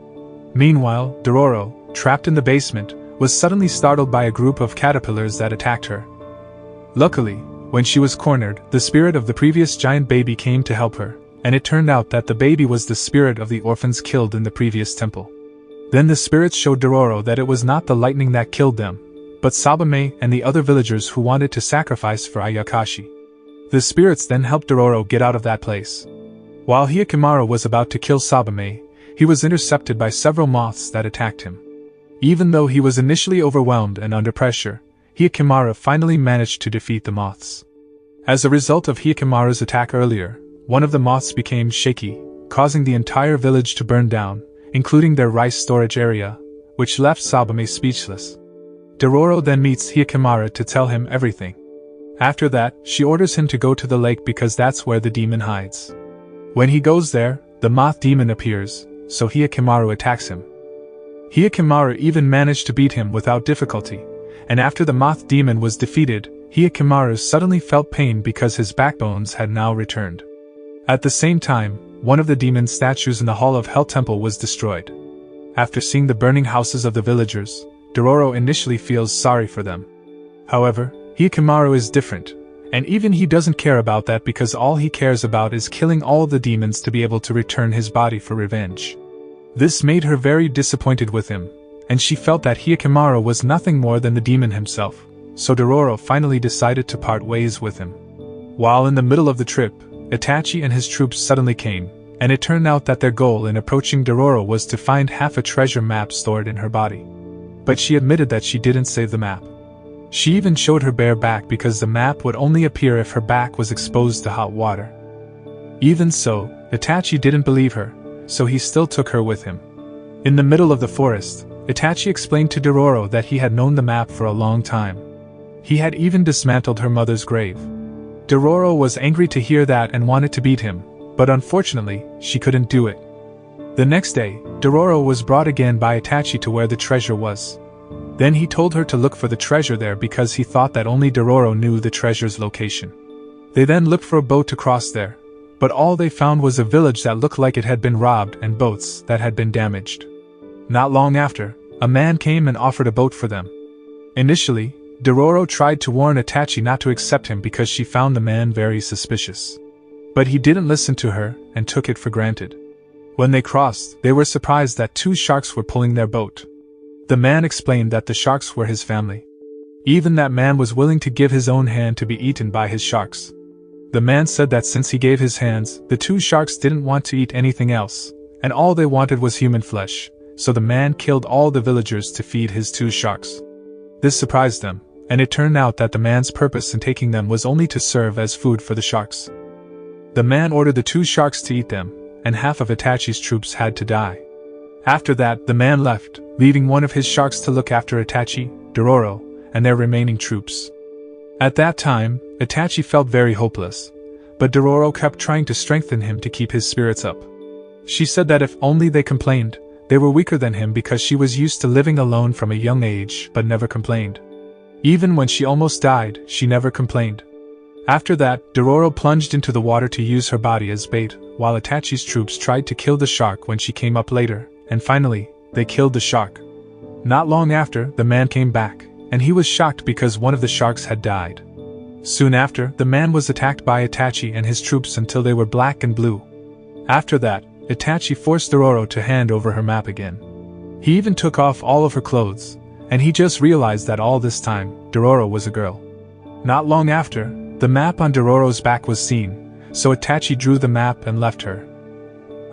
Meanwhile, Dororo, trapped in the basement, was suddenly startled by a group of caterpillars that attacked her. Luckily, when she was cornered, the spirit of the previous giant baby came to help her, and it turned out that the baby was the spirit of the orphans killed in the previous temple. Then the spirits showed Dororo that it was not the lightning that killed them, but Sabame and the other villagers who wanted to sacrifice for Ayakashi. The spirits then helped Dororo get out of that place. While Hyakkimaru was about to kill Sabame, he was intercepted by several moths that attacked him. Even though he was initially overwhelmed and under pressure, Hyakkimaru finally managed to defeat the moths. As a result of Hyakkimaru's attack earlier, one of the moths became shaky, causing the entire village to burn down, including their rice storage area, which left Sabame speechless. Dororo then meets Hyakkimaru to tell him everything. After that, she orders him to go to the lake because that's where the demon hides. When he goes there, the moth demon appears, so Hyakkimaru attacks him. Hyakkimaru even managed to beat him without difficulty, and after the moth demon was defeated, Hyakkimaru suddenly felt pain because his backbones had now returned. At the same time, one of the demon statues in the Hall of Hell Temple was destroyed. After seeing the burning houses of the villagers, Dororo initially feels sorry for them. However, Hyakkimaru is different, and even he doesn't care about that because all he cares about is killing all of the demons to be able to return his body for revenge. This made her very disappointed with him, and she felt that Hyakkimaru was nothing more than the demon himself, so Dororo finally decided to part ways with him. While in the middle of the trip, Itachi and his troops suddenly came, and it turned out that their goal in approaching Dororo was to find half a treasure map stored in her body. But she admitted that she didn't save the map. She even showed her bare back because the map would only appear if her back was exposed to hot water. Even so, Itachi didn't believe her, so he still took her with him. In the middle of the forest, Itachi explained to Dororo that he had known the map for a long time. He had even dismantled her mother's grave. Dororo was angry to hear that and wanted to beat him, but unfortunately, she couldn't do it. The next day, Dororo was brought again by Itachi to where the treasure was. Then he told her to look for the treasure there because he thought that only Dororo knew the treasure's location. They then looked for a boat to cross there, but all they found was a village that looked like it had been robbed and boats that had been damaged. Not long after, a man came and offered a boat for them. Initially, Dororo tried to warn Itachi not to accept him because she found the man very suspicious. But he didn't listen to her and took it for granted. When they crossed, they were surprised that two sharks were pulling their boat. The man explained that the sharks were his family. Even that man was willing to give his own hand to be eaten by his sharks. The man said that since he gave his hands, the two sharks didn't want to eat anything else, and all they wanted was human flesh, so the man killed all the villagers to feed his two sharks. This surprised them, and it turned out that the man's purpose in taking them was only to serve as food for the sharks. The man ordered the two sharks to eat them, and half of Itachi's troops had to die. After that, the man left, leaving one of his sharks to look after Itachi, Dororo, and their remaining troops. At that time, Itachi felt very hopeless, but Dororo kept trying to strengthen him to keep his spirits up. She said that if only they complained, they were weaker than him because she was used to living alone from a young age but never complained. Even when she almost died, she never complained. After that, Dororo plunged into the water to use her body as bait, while Itachi's troops tried to kill the shark when she came up later, and finally, they killed the shark. Not long after, the man came back, and he was shocked because one of the sharks had died. Soon after, the man was attacked by Itachi and his troops until they were black and blue. After that, Itachi forced Dororo to hand over her map again. He even took off all of her clothes, and he just realized that all this time, Dororo was a girl. Not long after, the map on Dororo's back was seen, so Itachi drew the map and left her.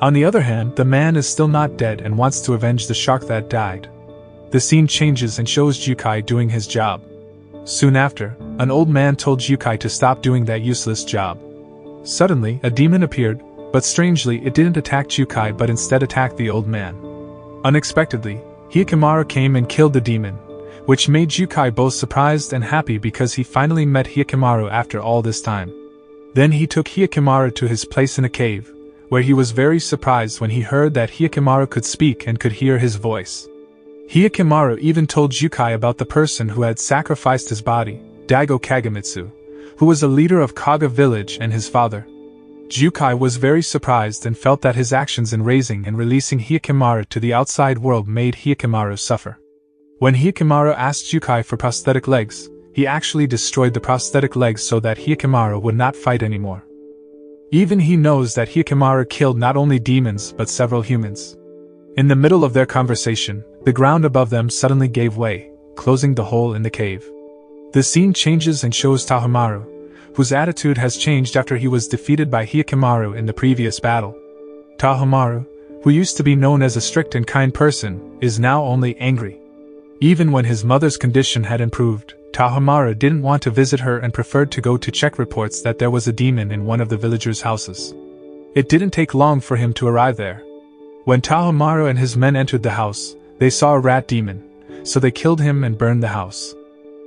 On the other hand, the man is still not dead and wants to avenge the shark that died. The scene changes and shows Jukai doing his job. Soon after, an old man told Jukai to stop doing that useless job. Suddenly, a demon appeared, but strangely it didn't attack Jukai but instead attacked the old man. Unexpectedly, Hyakkimaru came and killed the demon, which made Jukai both surprised and happy because he finally met Hyakkimaru after all this time. Then he took Hyakkimaru to his place in a cave, where he was very surprised when he heard that Hyakkimaru could speak and could hear his voice. Hyakkimaru even told Jukai about the person who had sacrificed his body, Daigo Kagemitsu, who was a leader of Kaga village and his father. Jukai was very surprised and felt that his actions in raising and releasing Hyakkimaru to the outside world made Hyakkimaru suffer. When Hyakkimaru asked Jukai for prosthetic legs, he actually destroyed the prosthetic legs so that Hyakkimaru would not fight anymore. Even he knows that Hyakkimaru killed not only demons but several humans. In the middle of their conversation, the ground above them suddenly gave way, closing the hole in the cave. The scene changes and shows Tahomaru, whose attitude has changed after he was defeated by Hyakkimaru in the previous battle. Tahomaru, who used to be known as a strict and kind person, is now only angry. Even when his mother's condition had improved, Tahomaru didn't want to visit her and preferred to go to check reports that there was a demon in one of the villagers' houses. It didn't take long for him to arrive there. When Tahomaru and his men entered the house, they saw a rat demon, so they killed him and burned the house.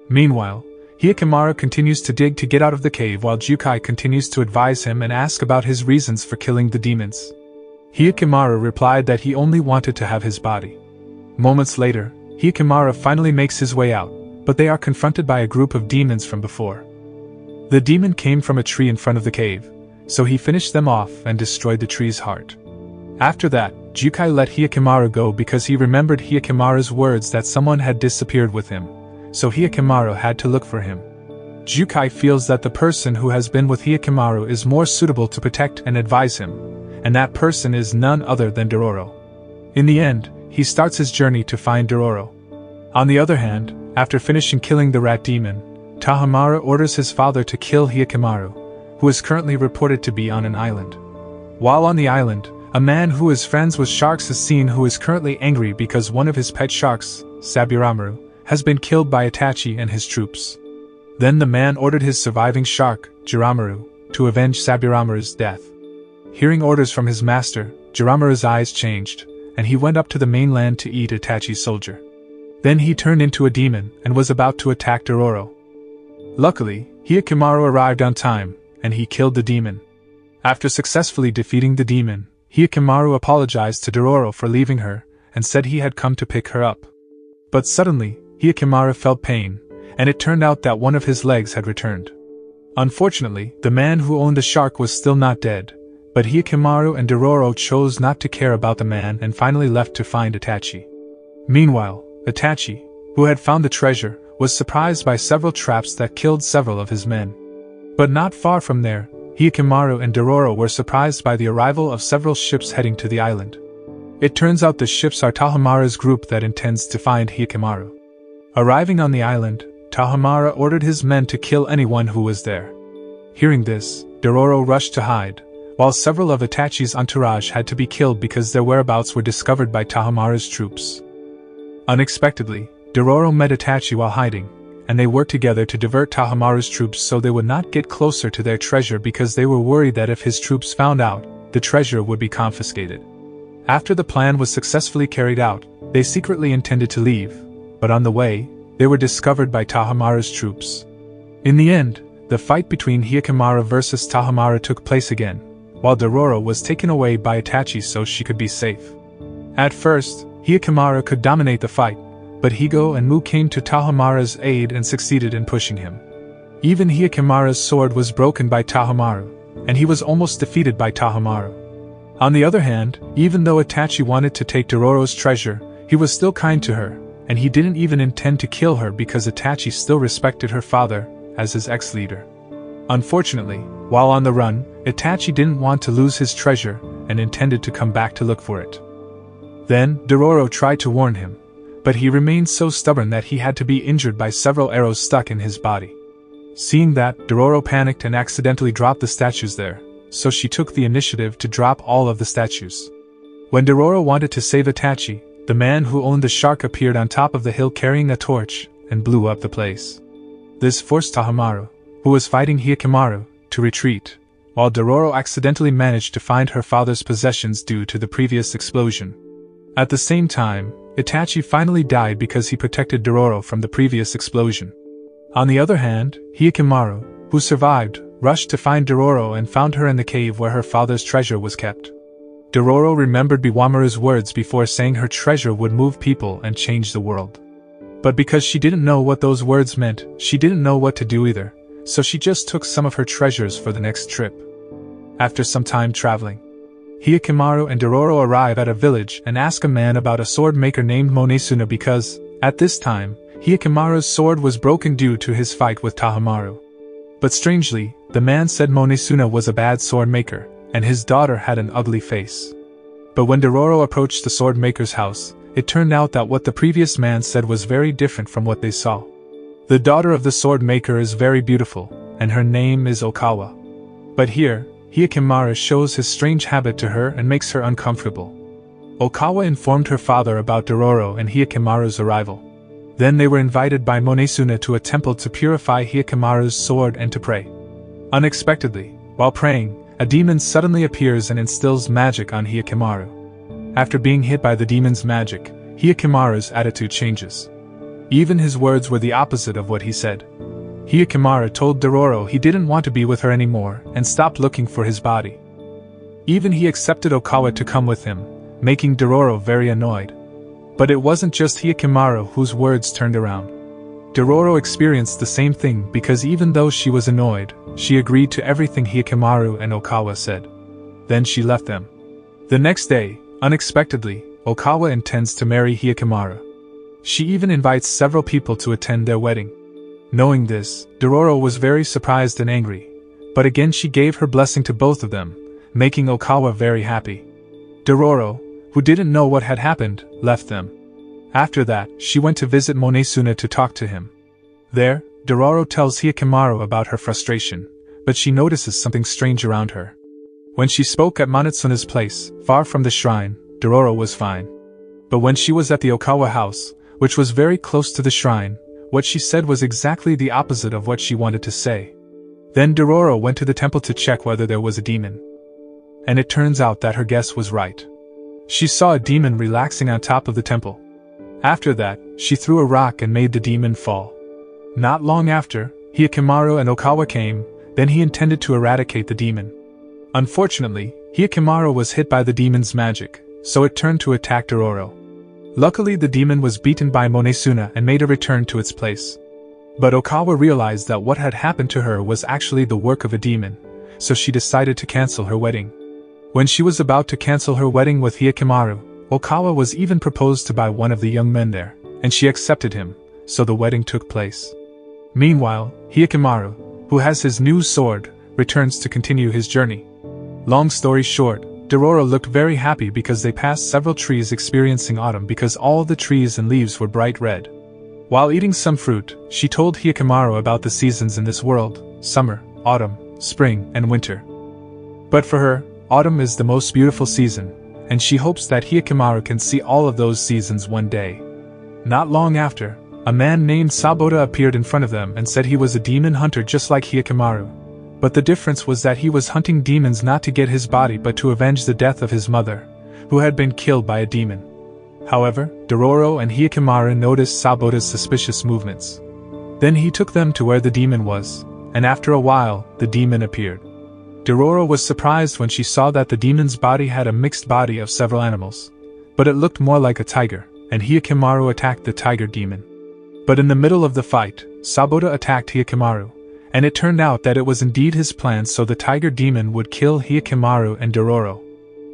Meanwhile, Hyakkimaru continues to dig to get out of the cave while Jukai continues to advise him and ask about his reasons for killing the demons. Hyakkimaru replied that he only wanted to have his body. Moments later, Hyakkimaru finally makes his way out, but they are confronted by a group of demons from before. The demon came from a tree in front of the cave, so he finished them off and destroyed the tree's heart. After that, Jukai let Hyakkimaru go because he remembered Hyakkimaru's words that someone had disappeared with him, so Hyakkimaru had to look for him. Jukai feels that the person who has been with Hyakkimaru is more suitable to protect and advise him, and that person is none other than Dororo. In the end, he starts his journey to find Dororo. On the other hand, after finishing killing the rat demon, Tahomaru orders his father to kill Hyakkimaru, who is currently reported to be on an island. While on the island, a man who is friends with sharks is seen who is currently angry because one of his pet sharks, Saburamaru, has been killed by Itachi and his troops. Then the man ordered his surviving shark, Jiramaru, to avenge Sabiramaru's death. Hearing orders from his master, Jiramaru's eyes changed, and he went up to the mainland to eat Itachi's soldier. Then he turned into a demon and was about to attack Dororo. Luckily, Hyakkimaru arrived on time, and he killed the demon. After successfully defeating the demon, Hyakkimaru apologized to Dororo for leaving her, and said he had come to pick her up. But suddenly, Hyakkimaru felt pain, and it turned out that one of his legs had returned. Unfortunately, the man who owned the shark was still not dead, but Hyakkimaru and Dororo chose not to care about the man and finally left to find Itachi. Meanwhile, Itachi, who had found the treasure, was surprised by several traps that killed several of his men. But not far from there, Hyakkimaru and Dororo were surprised by the arrival of several ships heading to the island. It turns out the ships are Tahomaru's group that intends to find Hyakkimaru. Arriving on the island, Tahomaru ordered his men to kill anyone who was there. Hearing this, Dororo rushed to hide, while several of Itachi's entourage had to be killed because their whereabouts were discovered by Tahomaru's troops. Unexpectedly, Dororo met Itachi while hiding, and they worked together to divert Tahomaru's troops so they would not get closer to their treasure because they were worried that if his troops found out, the treasure would be confiscated. After the plan was successfully carried out, they secretly intended to leave, but on the way, they were discovered by Tahomaru's troops. In the end, the fight between Hyakkimaru versus Tahomaru took place again, while Dororo was taken away by Itachi so she could be safe. At first, Hyakkimaru could dominate the fight, but Higo and Mu came to Tahomaru's aid and succeeded in pushing him. Even Hyakkimaru's sword was broken by Tahomaru, and he was almost defeated by Tahomaru. On the other hand, even though Itachi wanted to take Dororo's treasure, he was still kind to her, and he didn't even intend to kill her because Itachi still respected her father as his ex-leader. Unfortunately, while on the run, Itachi didn't want to lose his treasure and intended to come back to look for it. Then, Dororo tried to warn him, but he remained so stubborn that he had to be injured by several arrows stuck in his body. Seeing that, Dororo panicked and accidentally dropped the statues there, so she took the initiative to drop all of the statues. When Dororo wanted to save Itachi, the man who owned the shark appeared on top of the hill carrying a torch and blew up the place. This forced Tahomaru, who was fighting Hyakkimaru, to retreat, while Dororo accidentally managed to find her father's possessions due to the previous explosion. At the same time, Itachi finally died because he protected Dororo from the previous explosion. On the other hand, Hyakkimaru, who survived, rushed to find Dororo and found her in the cave where her father's treasure was kept. Dororo remembered Biwamaru's words before saying her treasure would move people and change the world. But because she didn't know what those words meant, she didn't know what to do either, so she just took some of her treasures for the next trip. After some time traveling, Hyakkimaru and Dororo arrive at a village and ask a man about a sword maker named Monesuna because, at this time, Hyakkimaru's sword was broken due to his fight with Tahamaru. But strangely, the man said Monesuna was a bad sword maker, and his daughter had an ugly face. But when Dororo approached the sword maker's house, it turned out that what the previous man said was very different from what they saw. The daughter of the sword maker is very beautiful, and her name is Okawa. But here, Hyakkimaru shows his strange habit to her and makes her uncomfortable. Okawa informed her father about Dororo and Hyakkimaru's arrival. Then they were invited by Monesuna to a temple to purify Hyakkimaru's sword and to pray. Unexpectedly, while praying, a demon suddenly appears and instills magic on Hyakkimaru. After being hit by the demon's magic, Hyakkimaru's attitude changes. Even his words were the opposite of what he said. Hyakkimaru told Dororo he didn't want to be with her anymore and stopped looking for his body. Even he accepted Okawa to come with him, making Dororo very annoyed. But it wasn't just Hyakkimaru whose words turned around. Dororo experienced the same thing because even though she was annoyed, she agreed to everything Hyakkimaru and Okawa said. Then she left them. The next day, unexpectedly, Okawa intends to marry Hyakkimaru. She even invites several people to attend their wedding. Knowing this, Dororo was very surprised and angry, but again she gave her blessing to both of them, making Okawa very happy. Dororo, who didn't know what had happened, left them. After that, she went to visit Monesuna to talk to him. There, Dororo tells Hyakkimaru about her frustration, but she notices something strange around her. When she spoke at Monetsuna's place, far from the shrine, Dororo was fine. But when she was at the Okawa house, which was very close to the shrine, what she said was exactly the opposite of what she wanted to say. Then Dororo went to the temple to check whether there was a demon. And it turns out that her guess was right. She saw a demon relaxing on top of the temple. After that, she threw a rock and made the demon fall. Not long after, Hyakkimaru and Okawa came, then he intended to eradicate the demon. Unfortunately, Hyakkimaru was hit by the demon's magic, so it turned to attack Dororo. Luckily the demon was beaten by Monesuna and made a return to its place. But Okawa realized that what had happened to her was actually the work of a demon, so she decided to cancel her wedding. When she was about to cancel her wedding with Hyakkimaru, Okawa was even proposed to by one of the young men there, and she accepted him, so the wedding took place. Meanwhile, Hyakkimaru, who has his new sword, returns to continue his journey. Long story short, Dororo looked very happy because they passed several trees experiencing autumn because all the trees and leaves were bright red. While eating some fruit, she told Hyakkimaru about the seasons in this world: summer, autumn, spring, and winter. But for her, autumn is the most beautiful season, and she hopes that Hyakkimaru can see all of those seasons one day. Not long after, a man named Sabota appeared in front of them and said he was a demon hunter just like Hyakkimaru. But the difference was that he was hunting demons not to get his body but to avenge the death of his mother, who had been killed by a demon. However, Dororo and Hyakkimaru noticed Sabota's suspicious movements. Then he took them to where the demon was, and after a while, the demon appeared. Dororo was surprised when she saw that the demon's body had a mixed body of several animals, but it looked more like a tiger, and Hyakkimaru attacked the tiger demon. But in the middle of the fight, Sabota attacked Hyakkimaru, and it turned out that it was indeed his plan so the tiger demon would kill Hyakkimaru and Dororo.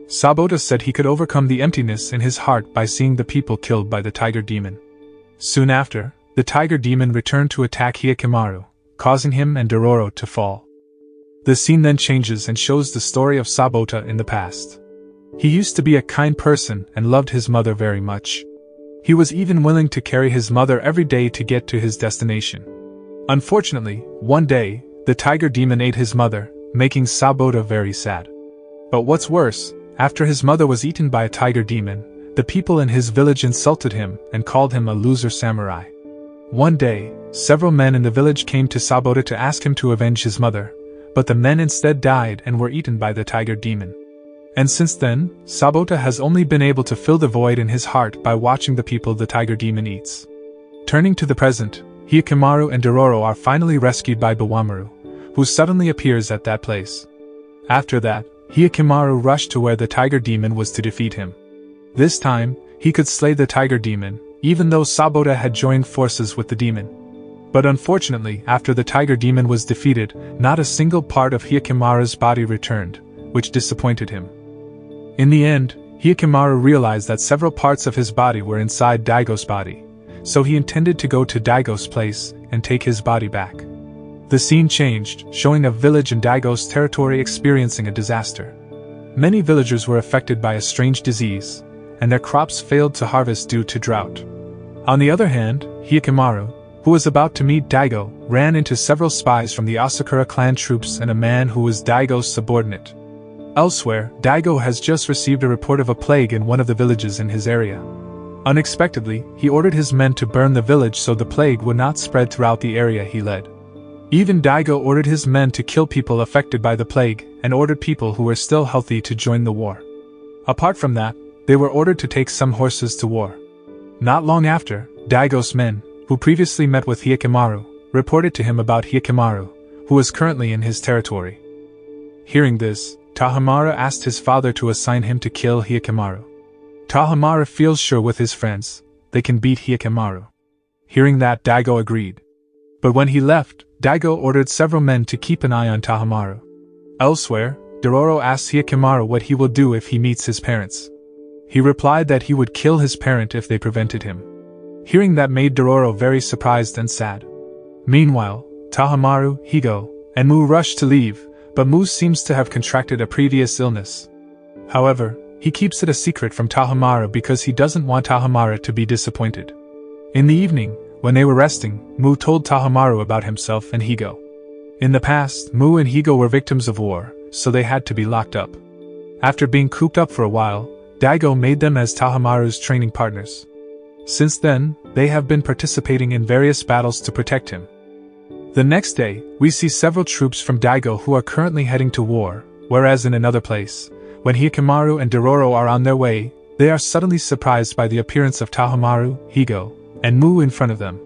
Sabota said he could overcome the emptiness in his heart by seeing the people killed by the tiger demon. Soon after, the tiger demon returned to attack Hyakkimaru, causing him and Dororo to fall. The scene then changes and shows the story of Sabota in the past. He used to be a kind person and loved his mother very much. He was even willing to carry his mother every day to get to his destination. Unfortunately, one day, the tiger demon ate his mother, making Sabota very sad. But what's worse, after his mother was eaten by a tiger demon, the people in his village insulted him and called him a loser samurai. One day, several men in the village came to Sabota to ask him to avenge his mother, but the men instead died and were eaten by the tiger demon. And since then, Sabota has only been able to fill the void in his heart by watching the people the tiger demon eats. Turning to the present, Hyakkimaru and Dororo are finally rescued by Bawamaru, who suddenly appears at that place. After that, Hyakkimaru rushed to where the tiger demon was to defeat him. This time, he could slay the tiger demon, even though Sabota had joined forces with the demon. But unfortunately, after the tiger demon was defeated, not a single part of Hyakkimaru's body returned, which disappointed him. In the end, Hyakkimaru realized that several parts of his body were inside Daigo's body, so he intended to go to Daigo's place and take his body back. The scene changed, showing a village in Daigo's territory experiencing a disaster. Many villagers were affected by a strange disease, and their crops failed to harvest due to drought. On the other hand, Hyakkimaru, who was about to meet Daigo, ran into several spies from the Asakura clan troops and a man who was Daigo's subordinate. Elsewhere, Daigo has just received a report of a plague in one of the villages in his area. Unexpectedly, he ordered his men to burn the village so the plague would not spread throughout the area he led. Even Daigo ordered his men to kill people affected by the plague, and ordered people who were still healthy to join the war. Apart from that, they were ordered to take some horses to war. Not long after, Daigo's men, who previously met with Hyakkimaru, reported to him about Hyakkimaru, who was currently in his territory. Hearing this, Tahamara asked his father to assign him to kill Hyakkimaru. Tahamara feels sure with his friends, they can beat Hyakkimaru. Hearing that, Daigo agreed. But when he left, Daigo ordered several men to keep an eye on Tahamaru. Elsewhere, Dororo asks Hyakkimaru what he will do if he meets his parents. He replied that he would kill his parent if they prevented him. Hearing that made Dororo very surprised and sad. Meanwhile, Tahamaru, Higo, and Mu rush to leave, but Mu seems to have contracted a previous illness. However, he keeps it a secret from Tahamaru because he doesn't want Tahamaru to be disappointed. In the evening, when they were resting, Mu told Tahamaru about himself and Higo. In the past, Mu and Higo were victims of war, so they had to be locked up. After being cooped up for a while, Daigo made them as Tahamaru's training partners. Since then, they have been participating in various battles to protect him. The next day, we see several troops from Daigo who are currently heading to war, whereas in another place, when Hyakkimaru and Dororo are on their way, they are suddenly surprised by the appearance of Tahamaru, Higo, and Mu in front of them.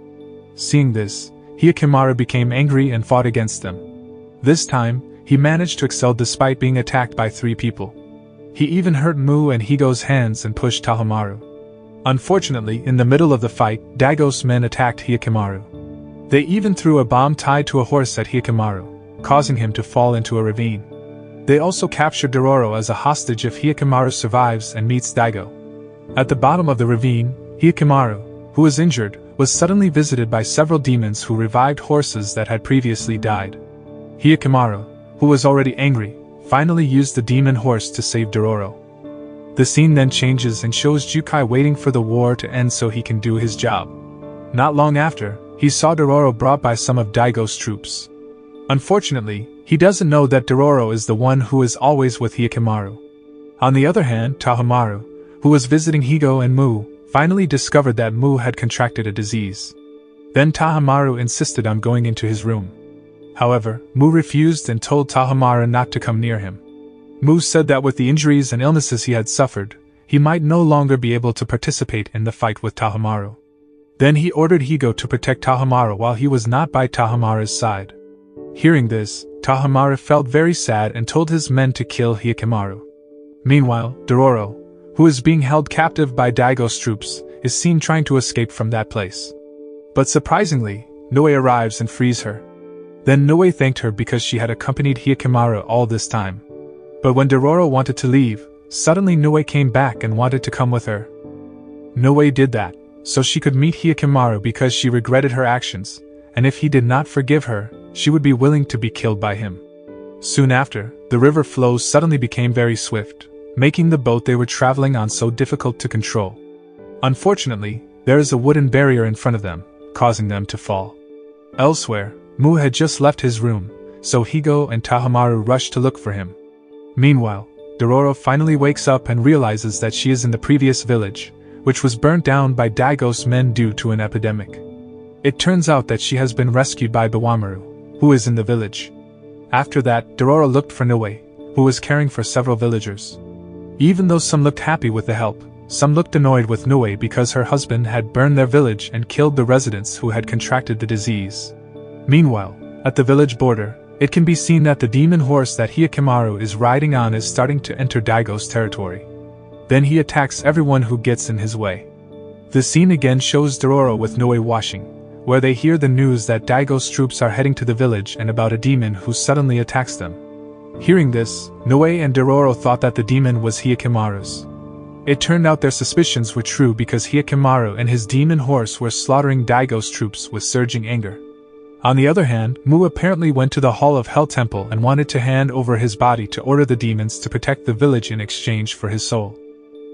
Seeing this, Hyakkimaru became angry and fought against them. This time, he managed to excel despite being attacked by 3 people. He even hurt Mu and Higo's hands and pushed Tahamaru. Unfortunately, in the middle of the fight, Daigo's men attacked Hyakkimaru. They even threw a bomb tied to a horse at Hyakkimaru, causing him to fall into a ravine. They also captured Dororo as a hostage if Hyakkimaru survives and meets Daigo. At the bottom of the ravine, Hyakkimaru, who was injured, was suddenly visited by several demons who revived horses that had previously died. Hyakkimaru, who was already angry, finally used the demon horse to save Dororo. The scene then changes and shows Jukai waiting for the war to end so he can do his job. Not long after, he saw Dororo brought by some of Daigo's troops. Unfortunately, he doesn't know that Dororo is the one who is always with Hyakkimaru. On the other hand, Tahamaru, who was visiting Higo and Mu, finally discovered that Mu had contracted a disease. Then Tahamaru insisted on going into his room. However, Mu refused and told Tahamaru not to come near him. Mu said that with the injuries and illnesses he had suffered, he might no longer be able to participate in the fight with Tahamaru. Then he ordered Higo to protect Tahamaru while he was not by Tahamaru's side. Hearing this, Tahamaru felt very sad and told his men to kill Hyakkimaru. Meanwhile, Dororo, who is being held captive by Daigo's troops, is seen trying to escape from that place. But surprisingly, Noe arrives and frees her. Then Noe thanked her because she had accompanied Hyakkimaru all this time. But when Dororo wanted to leave, suddenly Noe came back and wanted to come with her. Noe did that, so she could meet Hyakkimaru because she regretted her actions, and if he did not forgive her, she would be willing to be killed by him. Soon after, the river flows suddenly became very swift, making the boat they were traveling on so difficult to control. Unfortunately, there is a wooden barrier in front of them, causing them to fall. Elsewhere, Mu had just left his room, so Higo and Tahamaru rush to look for him. Meanwhile, Dororo finally wakes up and realizes that she is in the previous village, which was burnt down by Daigo's men due to an epidemic. It turns out that she has been rescued by Bawamaru, who is in the village. After that, Dororo looked for Noe, who was caring for several villagers. Even though some looked happy with the help, some looked annoyed with Noe because her husband had burned their village and killed the residents who had contracted the disease. Meanwhile, at the village border, it can be seen that the demon horse that Hyakkimaru is riding on is starting to enter Daigo's territory. Then he attacks everyone who gets in his way. The scene again shows Dororo with Noe washing, where they hear the news that Daigo's troops are heading to the village and about a demon who suddenly attacks them. Hearing this, Noe and Dororo thought that the demon was Hyakkimaru's. It turned out their suspicions were true because Hyakkimaru and his demon horse were slaughtering Daigo's troops with surging anger. On the other hand, Mu apparently went to the Hall of Hell Temple and wanted to hand over his body to order the demons to protect the village in exchange for his soul.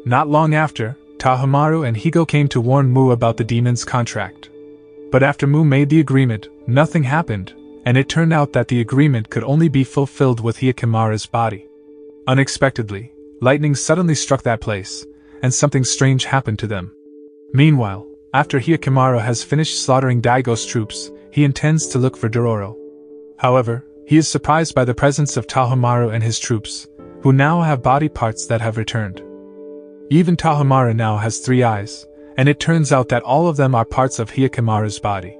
Not long after, Tahomaru and Higo came to warn Mu about the demon's contract. But after Mu made the agreement, nothing happened, and it turned out that the agreement could only be fulfilled with Hyakkimaru's body. Unexpectedly, lightning suddenly struck that place, and something strange happened to them. Meanwhile, after Hyakkimaru has finished slaughtering Daigo's troops, he intends to look for Dororo. However, he is surprised by the presence of Tahomaru and his troops, who now have body parts that have returned. Even Tahomaru now has 3 eyes, and it turns out that all of them are parts of Hyakkimaru's body.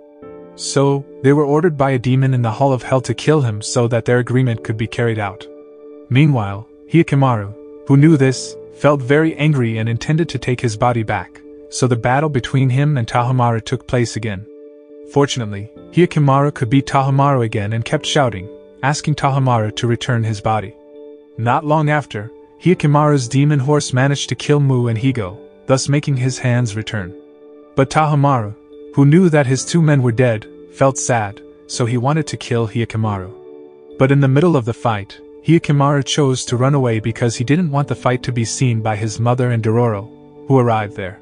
So, they were ordered by a demon in the Hall of Hell to kill him so that their agreement could be carried out. Meanwhile, Hyakkimaru, who knew this, felt very angry and intended to take his body back, so the battle between him and Tahomaru took place again. Fortunately, Hyakkimaru could beat Tahomaru again and kept shouting, asking Tahomaru to return his body. Not long after, Hyakkimaru's demon horse managed to kill Mu and Higo, thus making his hands return. But Tahomaru, who knew that his 2 men were dead, felt sad, so he wanted to kill Hyakkimaru. But in the middle of the fight, Hyakkimaru chose to run away because he didn't want the fight to be seen by his mother and Dororo, who arrived there.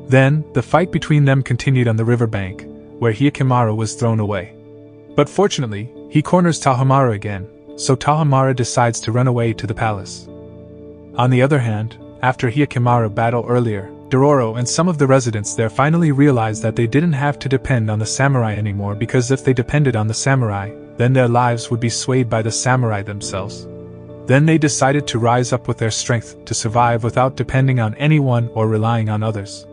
Then, the fight between them continued on the riverbank, where Hyakkimaru was thrown away. But fortunately, he corners Tahomaru again, so Tahomaru decides to run away to the palace. On the other hand, after Hyakkimaru battle earlier, Dororo and some of the residents there finally realized that they didn't have to depend on the samurai anymore, because if they depended on the samurai, then their lives would be swayed by the samurai themselves. Then they decided to rise up with their strength to survive without depending on anyone or relying on others.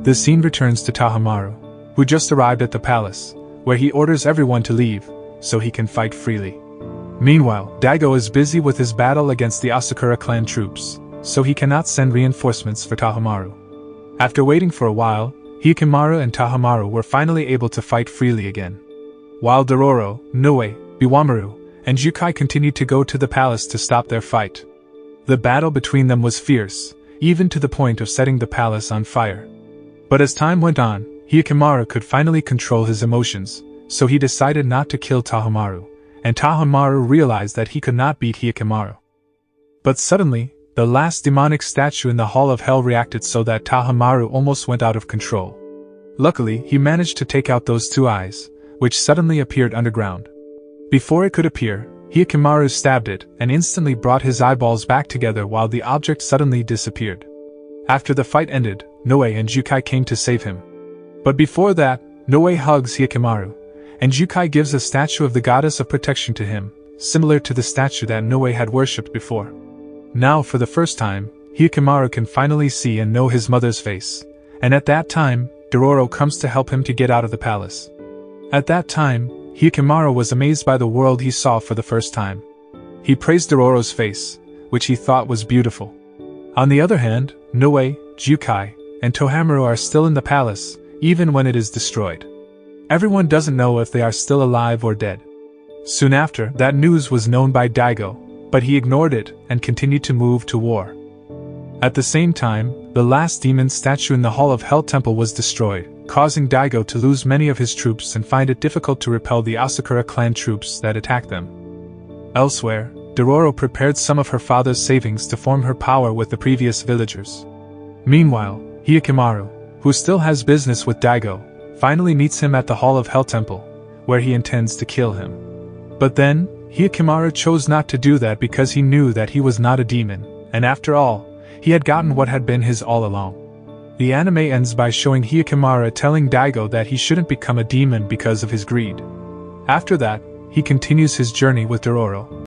The scene returns to Tahomaru, who just arrived at the palace, where he orders everyone to leave, so he can fight freely. Meanwhile, Daigo is busy with his battle against the Asakura clan troops, so he cannot send reinforcements for Tahomaru. After waiting for a while, Hyakkimaru and Tahomaru were finally able to fight freely again. While Dororo, Noe, Biwamaru, and Jukai continued to go to the palace to stop their fight. The battle between them was fierce, even to the point of setting the palace on fire. But as time went on, Hyakkimaru could finally control his emotions, so he decided not to kill Tahomaru, and Tahomaru realized that he could not beat Hyakkimaru. But suddenly, the last demonic statue in the Hall of Hell reacted so that Tahomaru almost went out of control. Luckily, he managed to take out those 2 eyes, which suddenly appeared underground. Before it could appear, Hyakkimaru stabbed it and instantly brought his eyeballs back together while the object suddenly disappeared. After the fight ended, Noe and Jukai came to save him. But before that, Noe hugs Hyakkimaru, and Jukai gives a statue of the goddess of protection to him, similar to the statue that Noe had worshipped before. Now for the first time, Hyakkimaru can finally see and know his mother's face, and at that time, Dororo comes to help him to get out of the palace. At that time, Hyakkimaru was amazed by the world he saw for the first time. He praised Dororo's face, which he thought was beautiful. On the other hand, Noe, Jukai, and Tohamaru are still in the palace, even when it is destroyed. Everyone doesn't know if they are still alive or dead. Soon after, that news was known by Daigo, but he ignored it and continued to move to war. At the same time, the last demon statue in the Hall of Hell Temple was destroyed, causing Daigo to lose many of his troops and find it difficult to repel the Asakura clan troops that attacked them. Elsewhere, Dororo prepared some of her father's savings to form her power with the previous villagers. Meanwhile, Hyakkimaru, who still has business with Daigo, finally meets him at the Hall of Hell Temple, where he intends to kill him. But then, Hyakkimaru chose not to do that because he knew that he was not a demon, and after all, he had gotten what had been his all along. The anime ends by showing Hyakkimaru telling Daigo that he shouldn't become a demon because of his greed. After that, he continues his journey with Dororo.